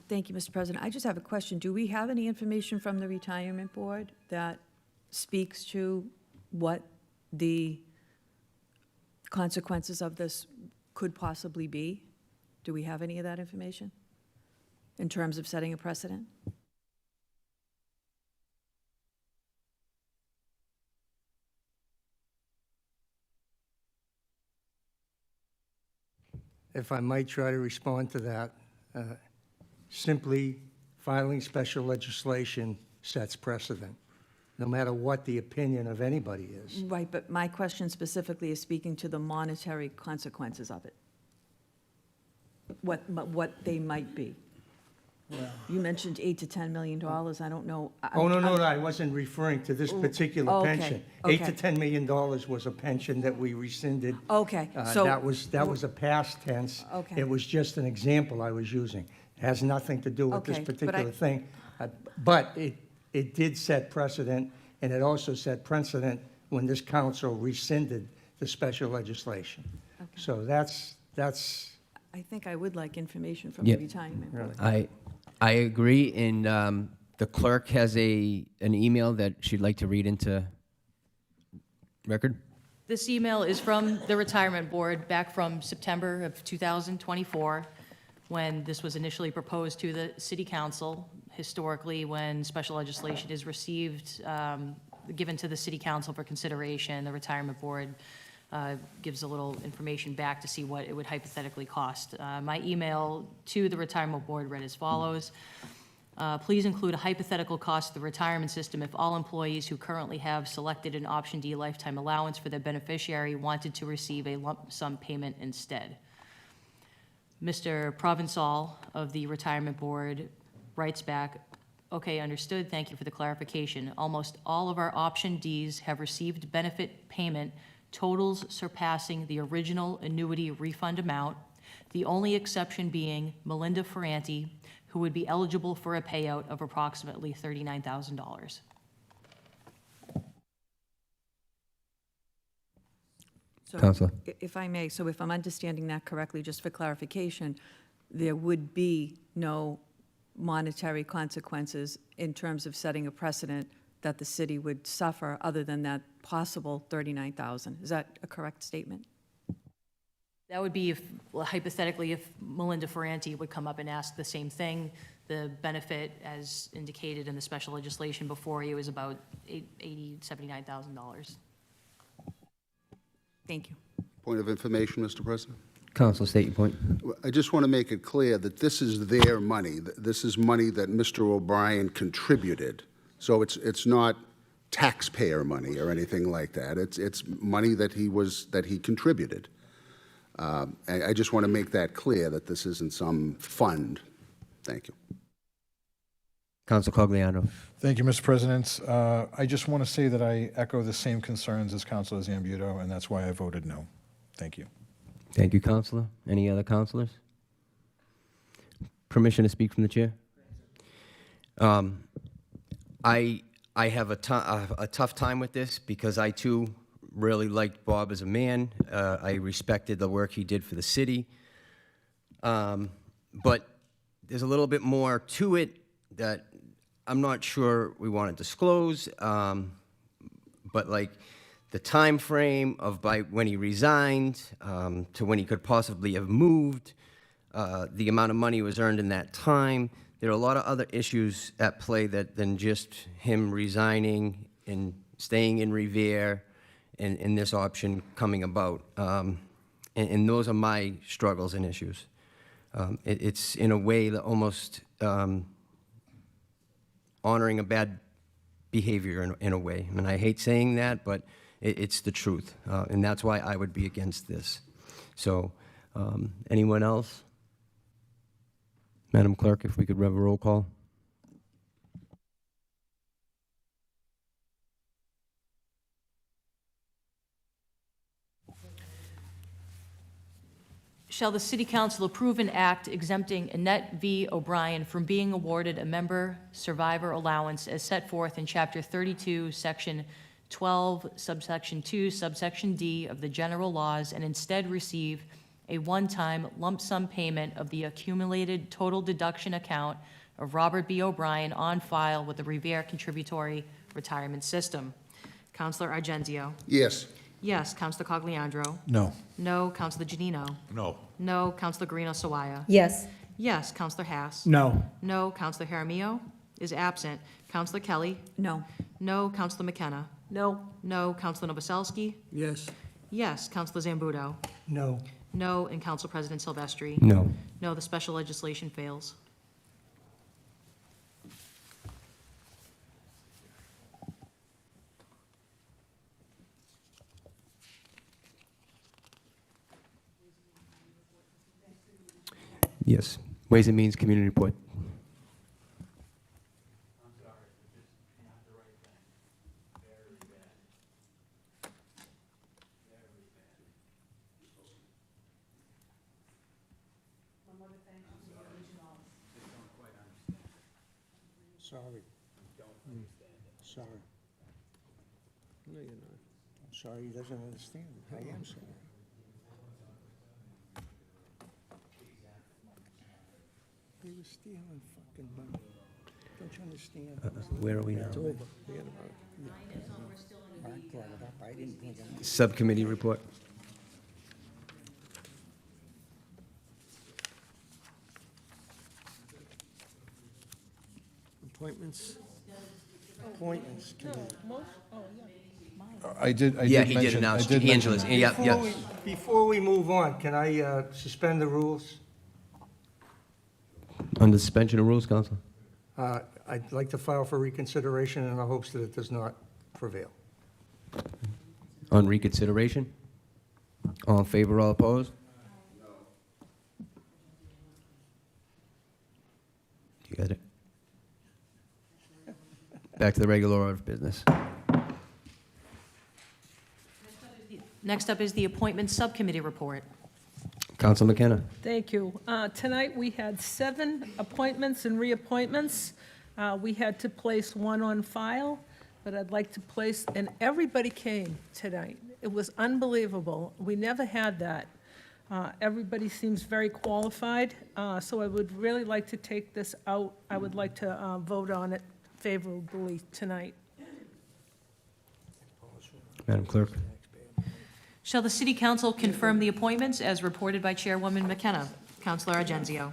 Thank you, Mr. President. I just have a question. Do we have any information from the Retirement Board that speaks to what the consequences of this could possibly be? Do we have any of that information in terms of setting a precedent? If I might try to respond to that, simply filing special legislation sets precedent, no matter what the opinion of anybody is. Right, but my question specifically is speaking to the monetary consequences of it. What they might be. You mentioned $8 to $10 million. I don't know. No, I wasn't referring to this particular okay, pension. okay. $8 to $10 million was a pension that we rescinded. Okay, so. That was a past tense. Okay. It was just an example I was using. It has nothing to do with this Okay, but particular thing. But it did set precedent, and it also set precedent when this council rescinded the special legislation. Okay. So that's. I think I would like information from Yep. the Retirement Board. I agree, and the clerk has an email that she'd like to read into record. This email is from the Retirement Board back from September of 2024, when this was initially proposed to the City Council. Historically, when special legislation is received, given to the City Council for consideration, the Retirement Board gives a little information back to see what it would hypothetically cost. My email to the Retirement Board read as follows. Please include a hypothetical cost of the retirement system if all employees who currently have selected an Option D lifetime allowance for their beneficiary wanted to receive a lump sum payment instead. Mr. Provençal of the Retirement Board writes back, okay, understood, thank you for the clarification. Almost all of our Option Ds have received benefit payment totals surpassing the original annuity refund amount, the only exception being Melinda Ferranti, who would be eligible for a payout of approximately $39,000. So, Counselor. if I may, so if I'm understanding that correctly, just for clarification, there would be no monetary consequences in terms of setting a precedent that the city would suffer other than that possible $39,000. Is that a correct statement? That would be if, well, hypothetically, if Melinda Ferranti would come up and ask the same thing. The benefit, as indicated in the special legislation before you, is about $79,000. Thank you. Point of information, Mr. President? Council, state your point. I just want to make it clear that this is their money. This is money that Mr. O'Brien contributed. So it's not taxpayer money or anything like that. It's money that he contributed. I just want to make that clear that this isn't some fund. Thank you. Council Cogliano. Thank you, Mr. President. I just want to say that I echo the same concerns as Councilor Zambudo, and that's why I voted no. Thank you. Thank you, Counselor. Any other counselors? Permission to speak from the chair? I have a tough time with this because I, too, really liked Bob as a man. I respected the work he did for the city. But there's a little bit more to it that I'm not sure we want to disclose. But like the time frame of by when he resigned to when he could possibly have moved, the amount of money was earned in that time. There are a lot of other issues at play than just him resigning and staying in Revere and this option coming about. And those are my struggles and issues. It's in a way that almost honoring a bad behavior in a way. And I hate saying that, but it's the truth. And that's why I would be against this. So anyone else? Madam Clerk, if we could have a roll call. Shall the City Council approve an act exempting Annette V. O'Brien from being awarded a member survivor allowance as set forth in Chapter 32, Section 12, Subsection 2, Subsection D of the General Laws, and instead receive a one-time lump sum payment of the accumulated total deduction account of Robert B. O'Brien on file with the Revere Contributory Retirement System? Counselor Argenzio? Yes. Yes. Counselor Cogliandro? No. No. Counselor Janino? No. No. Counselor Guarino Sawaya? Yes. Yes. Counselor Haas? No. No. Counselor Jaramillo is absent. Counselor Kelly? No. No. Counselor McKenna? No. No. Counselor Novoselsky? Yes. Yes. Counselor Zambudo? No. No. And Council President Silvestri? No. No. The special legislation fails. Yes. Ways and Means Community Report. Sorry. Sorry. No, you're not. I'm sorry, he doesn't understand. I am sorry. He was stealing fucking money. Don't you understand? Where are we now? It's over. Forget about it. I brought it up. I didn't bring it up. Subcommittee report. Appointments? Appointments committee. I did Yeah, mention. he did announce. I did mention Angela's. that. Yeah. Before we move on, can I suspend the rules? Under suspension of rules, Counselor? I'd like to file for reconsideration in the hopes that it does not prevail. On reconsideration? All in favor, all opposed? You got it? Back to the regular order of business. Next up is the Appointments Subcommittee report. Counsel McKenna. Thank you. Tonight, we had 7 appointments and reappointments. We had to place 1 on file, but I'd like to place, and everybody came tonight. It was unbelievable. We never had that. Everybody seems very qualified, so I would really like to take this out. I would like to vote on it favorably tonight. Madam Clerk. Shall the City Council confirm the appointments as reported by Chairwoman McKenna? Counselor Argenzio?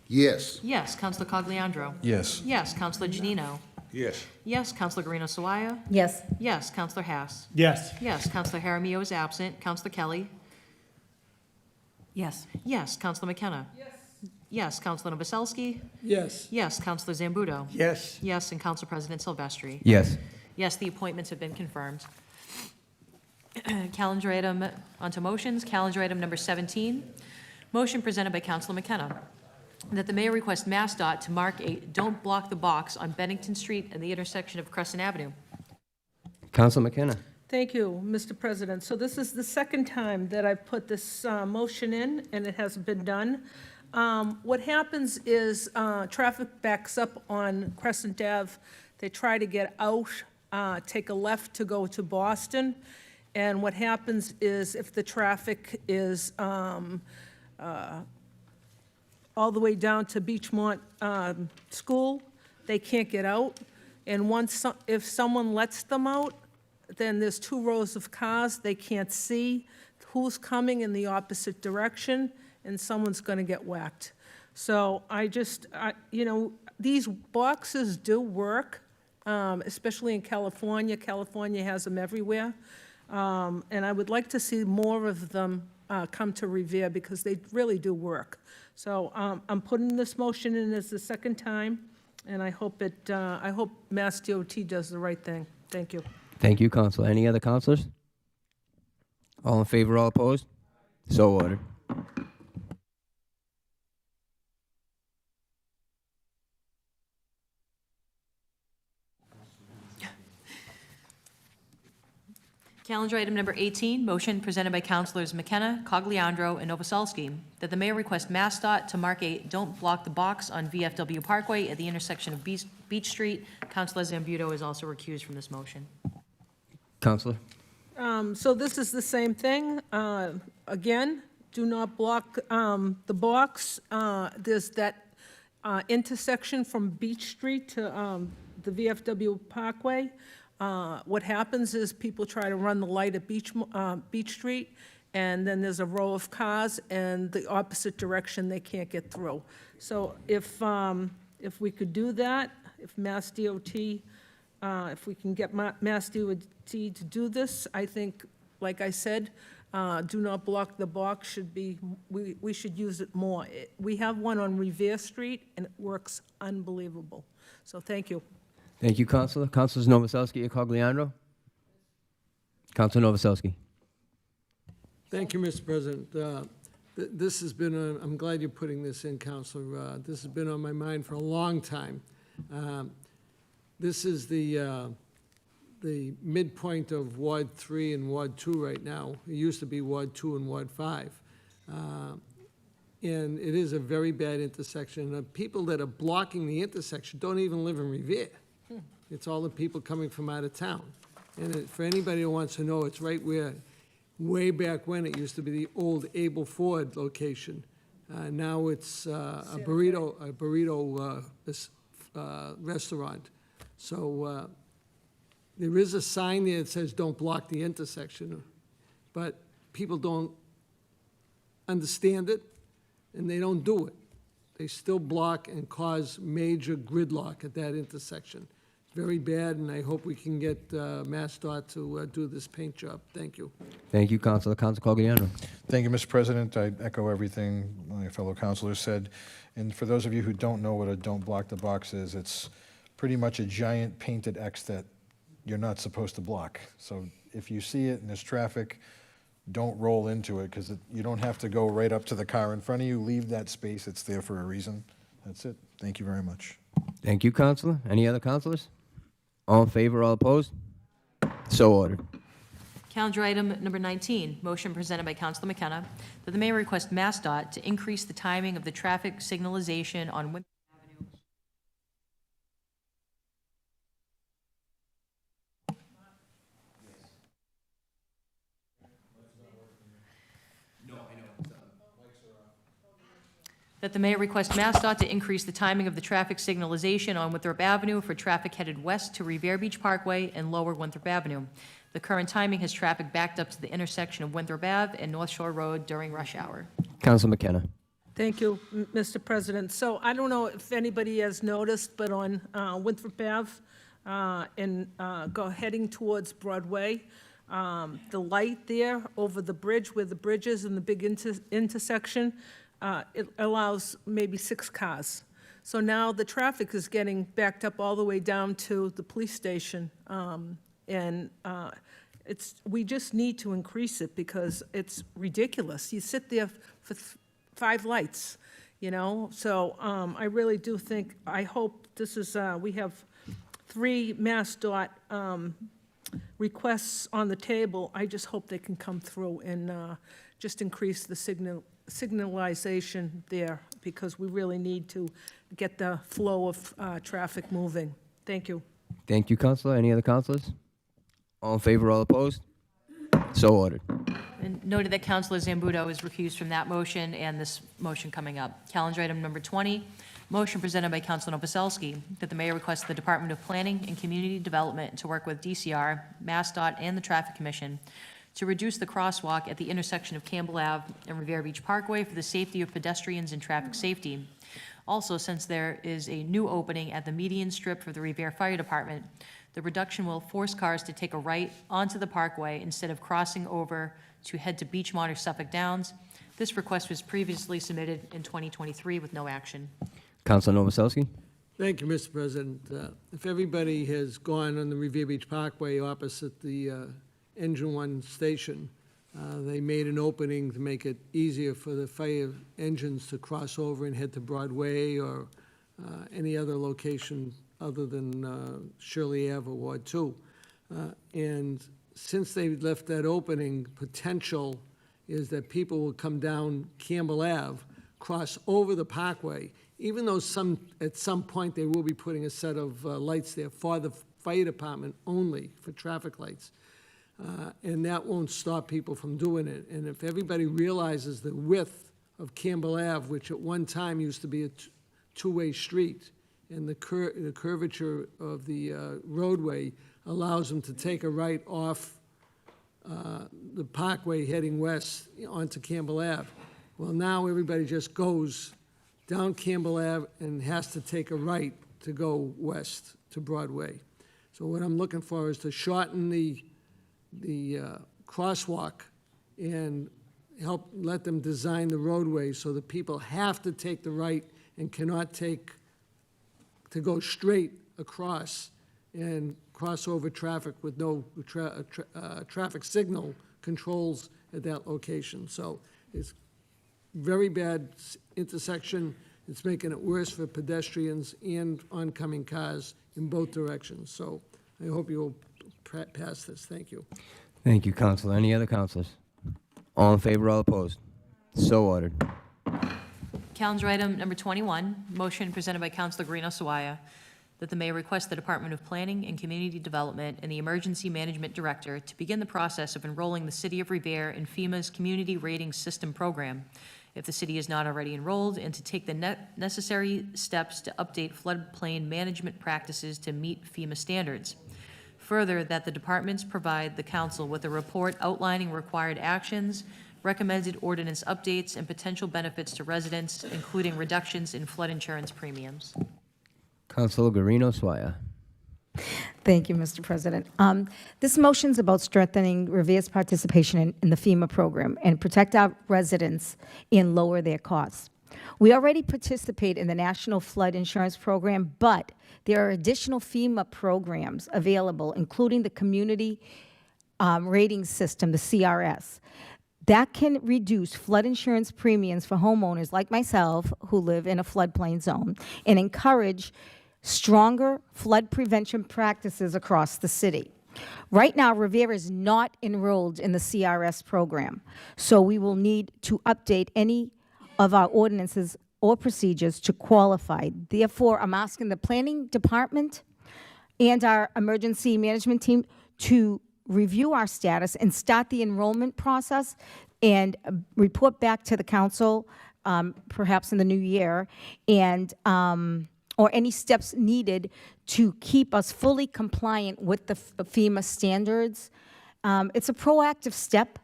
Yes. Yes. Counselor Cogliandro? Yes. Yes. Counselor Janino? Yes. Yes. Counselor Guarino Sawaya? Yes. Yes. Counselor Haas? Yes. Yes. Counselor Jaramillo is absent. Counselor Kelly? Yes. Yes. Counselor McKenna? Yes. Yes. Counselor Novoselsky? Yes. Yes. Counselor Zambudo? Yes. Yes. And Council President Silvestri? Yes. Yes, the appointments have been confirmed. Calendar item, onto motions. Calendar item number 17, motion presented by Councilor McKenna, that the mayor request MassDOT to mark a "Don't Block the Box" on Bennington Street and the intersection of Crescent Avenue. Counsel McKenna. Thank you, Mr. President. So this is the second time that I've put this motion in, and it hasn't been done. What happens is traffic backs up on Crescent Ave. They try to get out, take a left to go to Boston. And what happens is if the traffic is all the way down to Beachmont School, they can't get out. And if someone lets them out, then there's 2 rows of cars. They can't see who's coming in the opposite direction, and someone's going to get whacked. So these boxes do work, especially in California. California has them everywhere. And I would like to see more of them come to Revere because they really do work. So I'm putting this motion in as the second time, and I hope Mass DOT does the right thing. Thank you. Thank you, Counselor. Any other counselors? All in favor, all opposed? So ordered. Calendar item number 18, motion presented by Councilors McKenna, Cogliandro, and Novoselsky, that the mayor request MassDOT to mark a "Don't Block the Box" on VFW Parkway at the intersection of Beach Street. Councilor Zambuto is also recused from this motion. Counselor? So this is the same thing. Again, do not block the box. There's that intersection from Beach Street to the VFW Parkway. What happens is people try to run the light at Beach Street, and then there's a row of cars, and the opposite direction, they can't get through. So if we could do that, if Mass DOT, if we can get Mass DOT to do this, I think, like I said, do not block the box should be, we should use it more. We have one on Revere Street, and it works unbelievable. So thank you. Thank you, Counselor. Councilors Novoselsky and Cogliandro? Counselor Novoselsky. Thank you, Mr. President. This has been, I'm glad you're putting this in, Counselor. This has been on my mind for a long time. This is the midpoint of Ward 3 and Ward 2 right now. It used to be Ward 2 and Ward 5. And it is a very bad intersection. The people that are blocking the intersection don't even live in Revere. It's all the people coming from out of town. And for anybody who wants to know, it's right where, way back when, it used to be the old Abel Ford location. Now it's a burrito restaurant. So there is a sign there that says, "Don't block the intersection," but people don't understand it, and they don't do it. They still block and cause major gridlock at that intersection. Very bad, and I hope we can get MassDOT to do this paint job. Thank you. Thank you, Counselor. Counselor Cogliandro. Thank you, Mr. President. I echo everything my fellow councilors said. And for those of you who don't know what a "Don't Block the Box" is, it's pretty much a giant painted X that you're not supposed to block. So if you see it and there's traffic, don't roll into it, because you don't have to go right up to the car in front of you. Leave that space. It's there for a reason. That's it. Thank you very much. Thank you, Counselor. Any other counselors? All in favor, all opposed? So ordered. Calendar item number 19, motion presented by Councilor McKenna, that the mayor request MassDOT to increase the timing of the traffic signalization on Winthrop Avenue. That the mayor request MassDOT to increase the timing of the traffic signalization on Winthrop Avenue for traffic headed west to Revere Beach Parkway and lower Winthrop Avenue. The current timing has traffic backed up to the intersection of Winthrop Ave and North Shore Road during rush hour. Councilor McKenna. Thank you, Mr. President. So I don't know if anybody has noticed, but on Winthrop Ave heading towards Broadway, the light there over the bridge where the bridge is in the big intersection, it allows maybe 6 cars. So now the traffic is getting backed up all the way down to the police station. We just need to increase it because it's ridiculous. You sit there for 5 lights, you know? So I really do think, I hope this is, we have 3 MassDOT requests on the table. I just hope they can come through and just increase the signalization there, because we really need to get the flow of traffic moving. Thank you. Thank you, Counselor. Any other counselors? All in favor, all opposed? So ordered. And noted that Councilor Zambudo is recused from that motion and this motion coming up. Calendar item number 20, motion presented by Councilor Novoselsky that the mayor requests the Department of Planning and Community Development to work with DCR, MassDOT, and the Traffic Commission to reduce the crosswalk at the intersection of Campbell Ave and Revere Beach Parkway for the safety of pedestrians and traffic safety. Also, since there is a new opening at the median strip for the Revere Fire Department, the reduction will force cars to take a right onto the parkway instead of crossing over to head to Beachmont or Suffolk Downs. This request was previously submitted in 2023 with no action. Counselor Novoselsky? Thank you, Mr. President. If everybody has gone on the Revere Beach Parkway opposite the Engine 1 station, they made an opening to make it easier for the fire engines to cross over and head to Broadway or any other location other than Shirley Ave or Ward 2. And since they left that opening, potential is that people will come down Campbell Ave, cross over the parkway, even though at some point they will be putting a set of lights there for the fire department only, for traffic lights. And that won't stop people from doing it. And if everybody realizes the width of Campbell Ave, which at one time used to be a two-way street, and the curvature of the roadway allows them to take a right off the parkway heading west onto Campbell Ave. Well, now everybody just goes down Campbell Ave and has to take a right to go west to Broadway. So what I'm looking for is to shorten the crosswalk and let them design the roadway so that people have to take the right and cannot to go straight across and cross over traffic with no traffic signal controls at that location. So it's very bad intersection. It's making it worse for pedestrians and oncoming cars in both directions. So I hope you'll pass this. Thank you. Thank you, Counselor. Any other counselors? All in favor, all opposed? So ordered. Calendar item number 21, motion presented by Councilor Guarino Sawaya that the mayor request the Department of Planning and Community Development and the Emergency Management Director to begin the process of enrolling the City of Revere in FEMA's Community Rating System program, if the city is not already enrolled, and to take the necessary steps to update floodplain management practices to meet FEMA standards. Further, that the departments provide the council with a report outlining required actions, recommended ordinance updates, and potential benefits to residents, including reductions in flood insurance premiums. Counselor Guarino Swire. Thank you, Mr. President. This motion is about strengthening Revere's participation in the FEMA program and protect our residents and lower their costs. We already participate in the National Flood Insurance Program, but there are additional FEMA programs available, including the Community Rating System, the CRS, that can reduce flood insurance premiums for homeowners like myself who live in a floodplain zone and encourage stronger flood prevention practices across the city. Right now, Revere is not enrolled in the CRS program, so we will need to update any of our ordinances or procedures to qualify. Therefore, I'm asking the planning department and our emergency management team to review our status and start the enrollment process and report back to the council perhaps in the new year, and or any steps needed to keep us fully compliant with the FEMA standards. It's a proactive step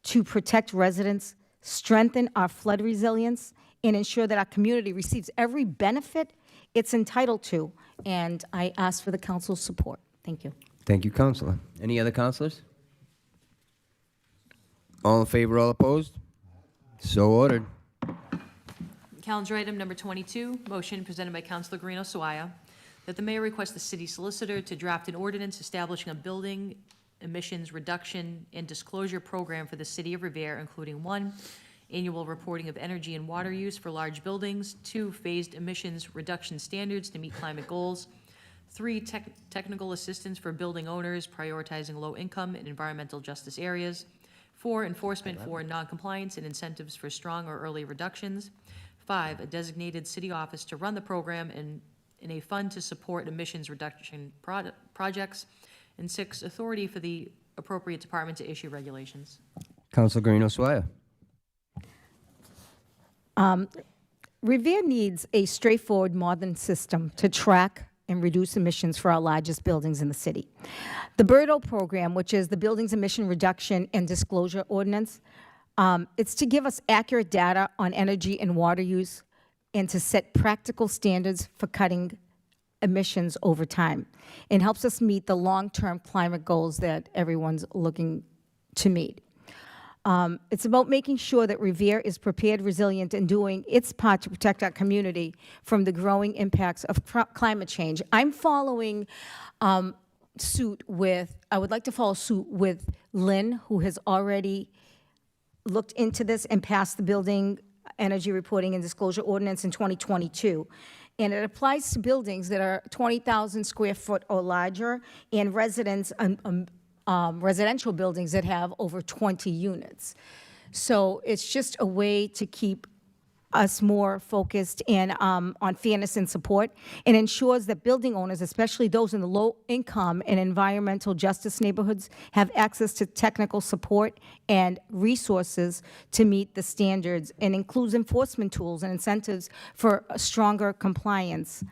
to protect residents, strengthen our flood resilience, and ensure that our community receives every benefit it's entitled to. And I ask for the council's support. Thank you. Thank you, Counselor. Any other counselors? All in favor, all opposed? So ordered. Calendar item number 22, motion presented by Councilor Guarino Sawaya that the mayor request the city solicitor to draft an ordinance establishing a building emissions reduction and disclosure program for the city of Revere, including 1, annual reporting of energy and water use for large buildings, 2, phased emissions reduction standards to meet climate goals, 3, technical assistance for building owners, prioritizing low-income and environmental justice areas. 4, enforcement for noncompliance and incentives for strong or early reductions. 5, a designated city office to run the program and in a fund to support emissions reduction projects. And 6, authority for the appropriate department to issue regulations. Councilor Guarino Swire. Revere needs a straightforward, modern system to track and reduce emissions for our largest buildings in the city. The BIRDO program, which is the Buildings Emission Reduction and Disclosure Ordinance, it's to give us accurate data on energy and water use and to set practical standards for cutting emissions over time, and helps us meet the long-term climate goals that everyone's looking to meet. It's about making sure that Revere is prepared, resilient, and doing its part to protect our community from the growing impacts of climate change. I'm following suit with, I would like to follow suit with Lynn, who has already looked into this and passed the Building Energy Reporting and Disclosure Ordinance in 2022. And it applies to buildings that are 20,000 square foot or larger and residential buildings that have over 20 units. So it's just a way to keep us more focused and on fairness and support, and ensures that building owners, especially those in the low income and environmental justice neighborhoods, have access to technical support and resources to meet the standards, and includes enforcement tools and incentives for stronger compliance.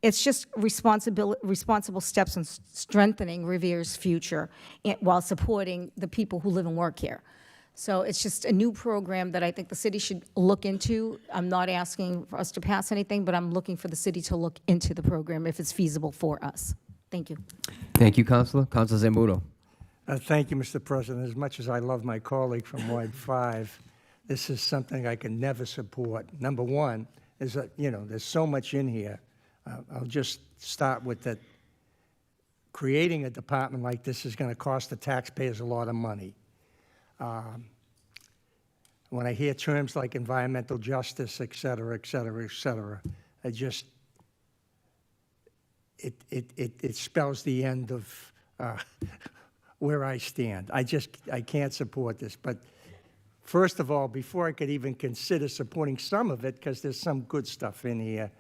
It's just responsible steps in strengthening Revere's future while supporting the people who live and work here. So it's just a new program that I think the city should look into. I'm not asking for us to pass anything, but I'm looking for the city to look into the program if it's feasible for us. Thank you. Thank you, Councilor. Councilor Zambudo. Thank you, Mr. President. As much as I love my colleague from Ward 5, this is something I can never support. Number one is that, there's so much in here. I'll just start with that. Creating a department like this is going to cost the taxpayers a lot of money. When I hear terms like environmental justice, et cetera, et cetera, et cetera, it spells the end of where I stand. I can't support this. But first of all, before I could even consider supporting some of it, because there's some good stuff in here,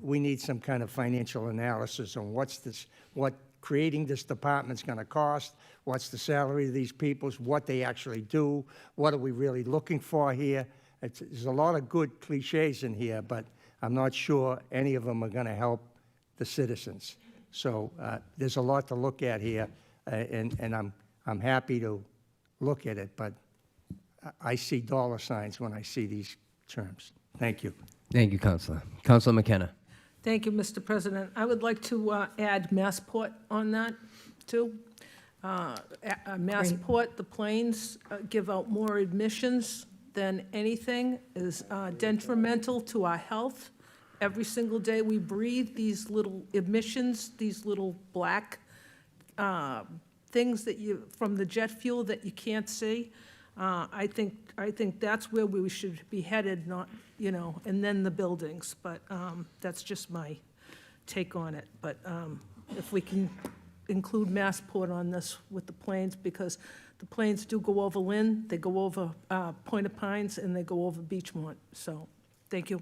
we need some kind of financial analysis on what creating this department's going to cost, what's the salary of these people, what they actually do, what are we really looking for here. There's a lot of good cliches in here, but I'm not sure any of them are going to help the citizens. So there's a lot to look at here, and I'm happy to look at it, but I see dollar signs when I see these terms. Thank you. Thank you, Councilor. Councilor McKenna. Thank you, Mr. President. I would like to add Massport on that, too. Massport, the planes give out more emissions than anything, is detrimental to our health. Every single day we breathe these little emissions, these little black things from the jet fuel that you can't see. I think that's where we should be headed, not, and then the buildings. But that's just my take on it. But if we can include Massport on this with the planes, because the planes do go over Lynn, they go over Point of Pines, and they go over Beachmont. So, thank you.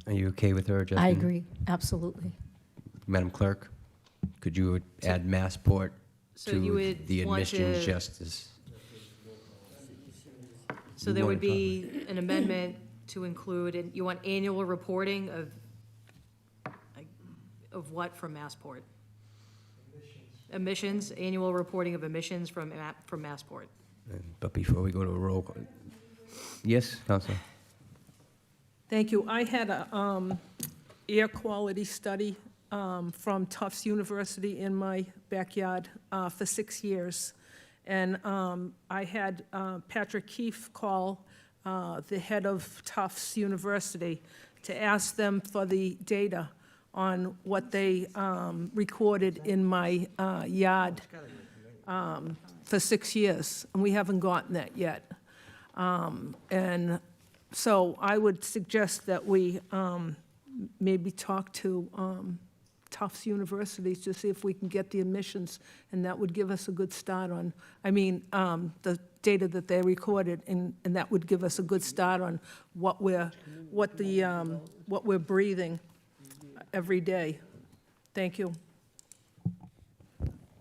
Are you okay with her adjustment? I agree, absolutely. Madam Clerk, could you add Massport So you to would the want admissions to- justice? So there would be an amendment to include, and you want annual reporting of what from Massport? Emissions, annual reporting of emissions from Massport. But before we go to a roll call. Yes, Councilor. Thank you. I had a air quality study from Tufts University in my backyard for 6 years. And I had Patrick Keefe call the head of Tufts University to ask them for the data on what they recorded in my yard for 6 years, and we haven't gotten that yet. And so I would suggest that we maybe talk to Tufts University to see if we can get the admissions, and that would give us a good start on, the data that they recorded, and that would give us a good start on what we're breathing every day. Thank you.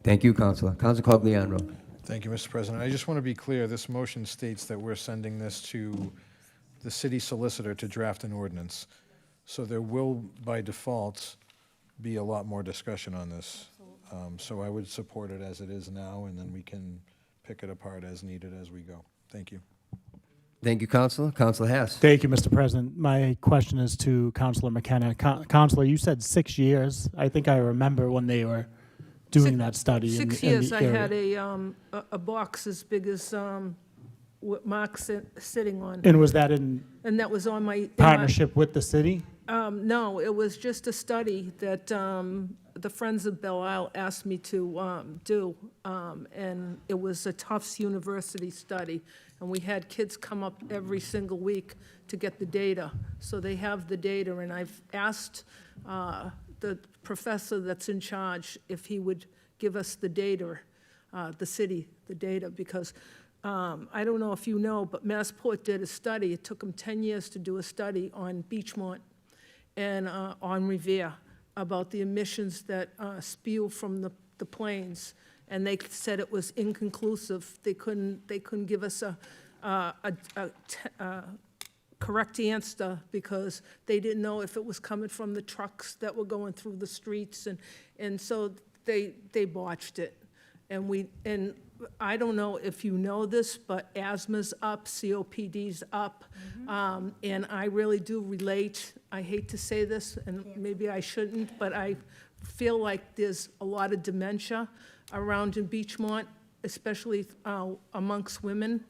Thank you, Counselor. Counselor Cogliano. Thank you, Mr. President. I just want to be clear, this motion states that we're sending this to the city solicitor to draft an ordinance. So there will, by default, be a lot more discussion on this. So I would support it as it is now, and then we can pick it apart as needed as we go. Thank you. Thank you, Counselor. Counselor Hess. Thank you, Mr. President. My question is to Councilor McKenna. Counselor, you said 6 years. I think I remember when they were doing that study. 6 in years, the I area. had a box as big as what Mark's sitting on. And was that in And that was on my... partnership with the city? No, it was just a study that the Friends of Belle Isle asked me to do, and it was a Tufts University study, and we had kids come up every single week to get the data. So they have the data, and I've asked the professor that's in charge if he would give us the data, the city, the data, because I don't know if you know, but Massport did a study. It took them 10 years to do a study on Beachmont and on Revere about the emissions that spew from the planes, and they said it was inconclusive. They couldn't give us a correct answer because they didn't know if it was coming from the trucks that were going through the streets, and so they botched it. And I don't know if you know this, but asthma's up, COPD's up, and I really do relate. I hate to say this, and maybe I shouldn't, but I feel like there's a lot of dementia around in Beachmont, especially amongst women.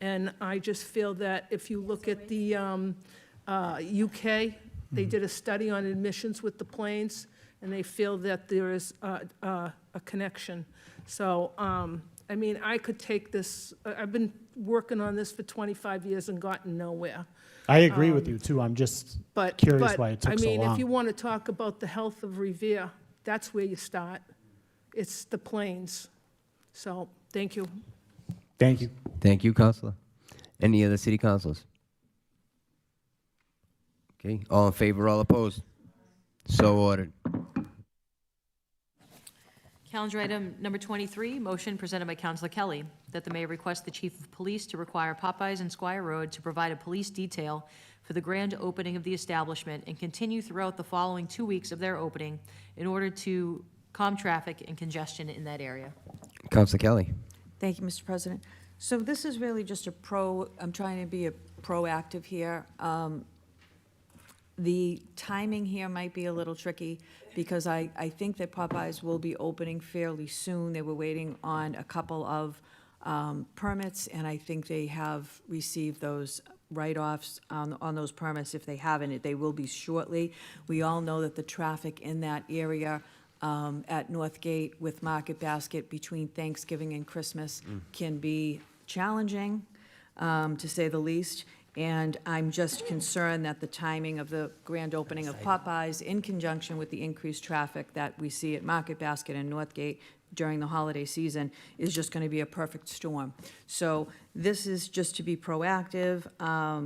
And I just feel that if you look at the UK, they did a study on admissions with the planes, and they feel that there is a connection. So, I could take this, I've been working on this for 25 years and gotten nowhere. I agree with you, too. I'm just curious why it took so long. If you want to talk about the health of Revere, that's where you start. It's the planes. So, thank you. Thank you. Thank you, Counselor. Any other city councilors? Okay, all in favor, all opposed? So ordered. Calendar item number 23, motion presented by Councilor Kelly, that the mayor request the chief of police to require Popeyes and Squire Road to provide a police detail for the grand opening of the establishment and continue throughout the following 2 weeks of their opening in order to calm traffic and congestion in that area. Counselor Kelly. Thank you, Mr. President. So this is really just I'm trying to be a proactive here. The timing here might be a little tricky because I think that Popeyes will be opening fairly soon. They were waiting on a couple of permits, and I think they have received those write-offs on those permits. If they haven't, they will be shortly. We all know that the traffic in that area at Northgate with Market Basket between Thanksgiving and Christmas can be challenging, to say the least. And I'm just concerned that the timing of the grand opening of Popeyes in conjunction with the increased traffic that we see at Market Basket and Northgate during the holiday season is just going to be a perfect storm. So this is just to be proactive,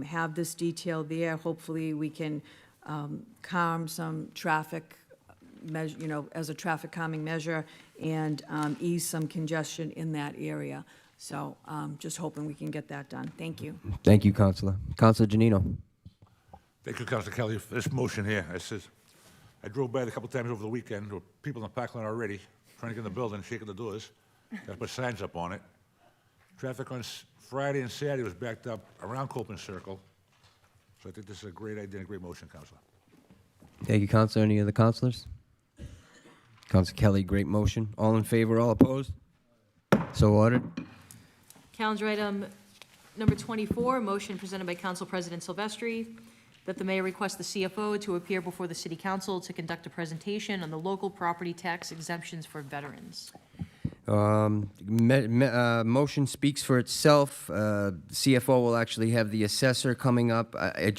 have this detail there. Hopefully we can calm some traffic, as a traffic calming measure, and ease some congestion in that area. So just hoping we can get that done. Thank you. Thank you, Counselor. Counselor Janino. Thank you, Councilor Kelly, for this motion here. I drove by it a couple times over the weekend. There were people in the parking lot already trying to get in the building, shaking the doors. Got to put signs up on it. Traffic on Friday and Saturday was backed up around Copeland Circle. So I think this is a great idea and a great motion, Councilor. Thank you, Counselor. Any other councilors? Counselor Kelly, great motion. All in favor, all opposed? So ordered. Calendar item number 24, motion presented by Council President Silvestri, that the mayor request the CFO to appear before the city council to conduct a presentation on the local property tax exemptions for veterans. Motion speaks for itself. CFO will actually have the assessor coming up. I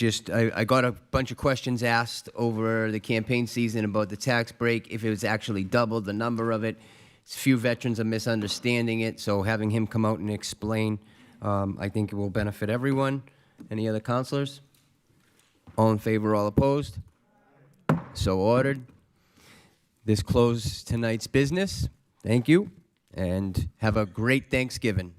got a bunch of questions asked over the campaign season about the tax break, if it was actually doubled, the number of it. A few veterans are misunderstanding it, so having him come out and explain, I think it will benefit everyone. Any other counselors? All in favor, all opposed? So ordered. This closes tonight's business. Thank you, and have a great Thanksgiving.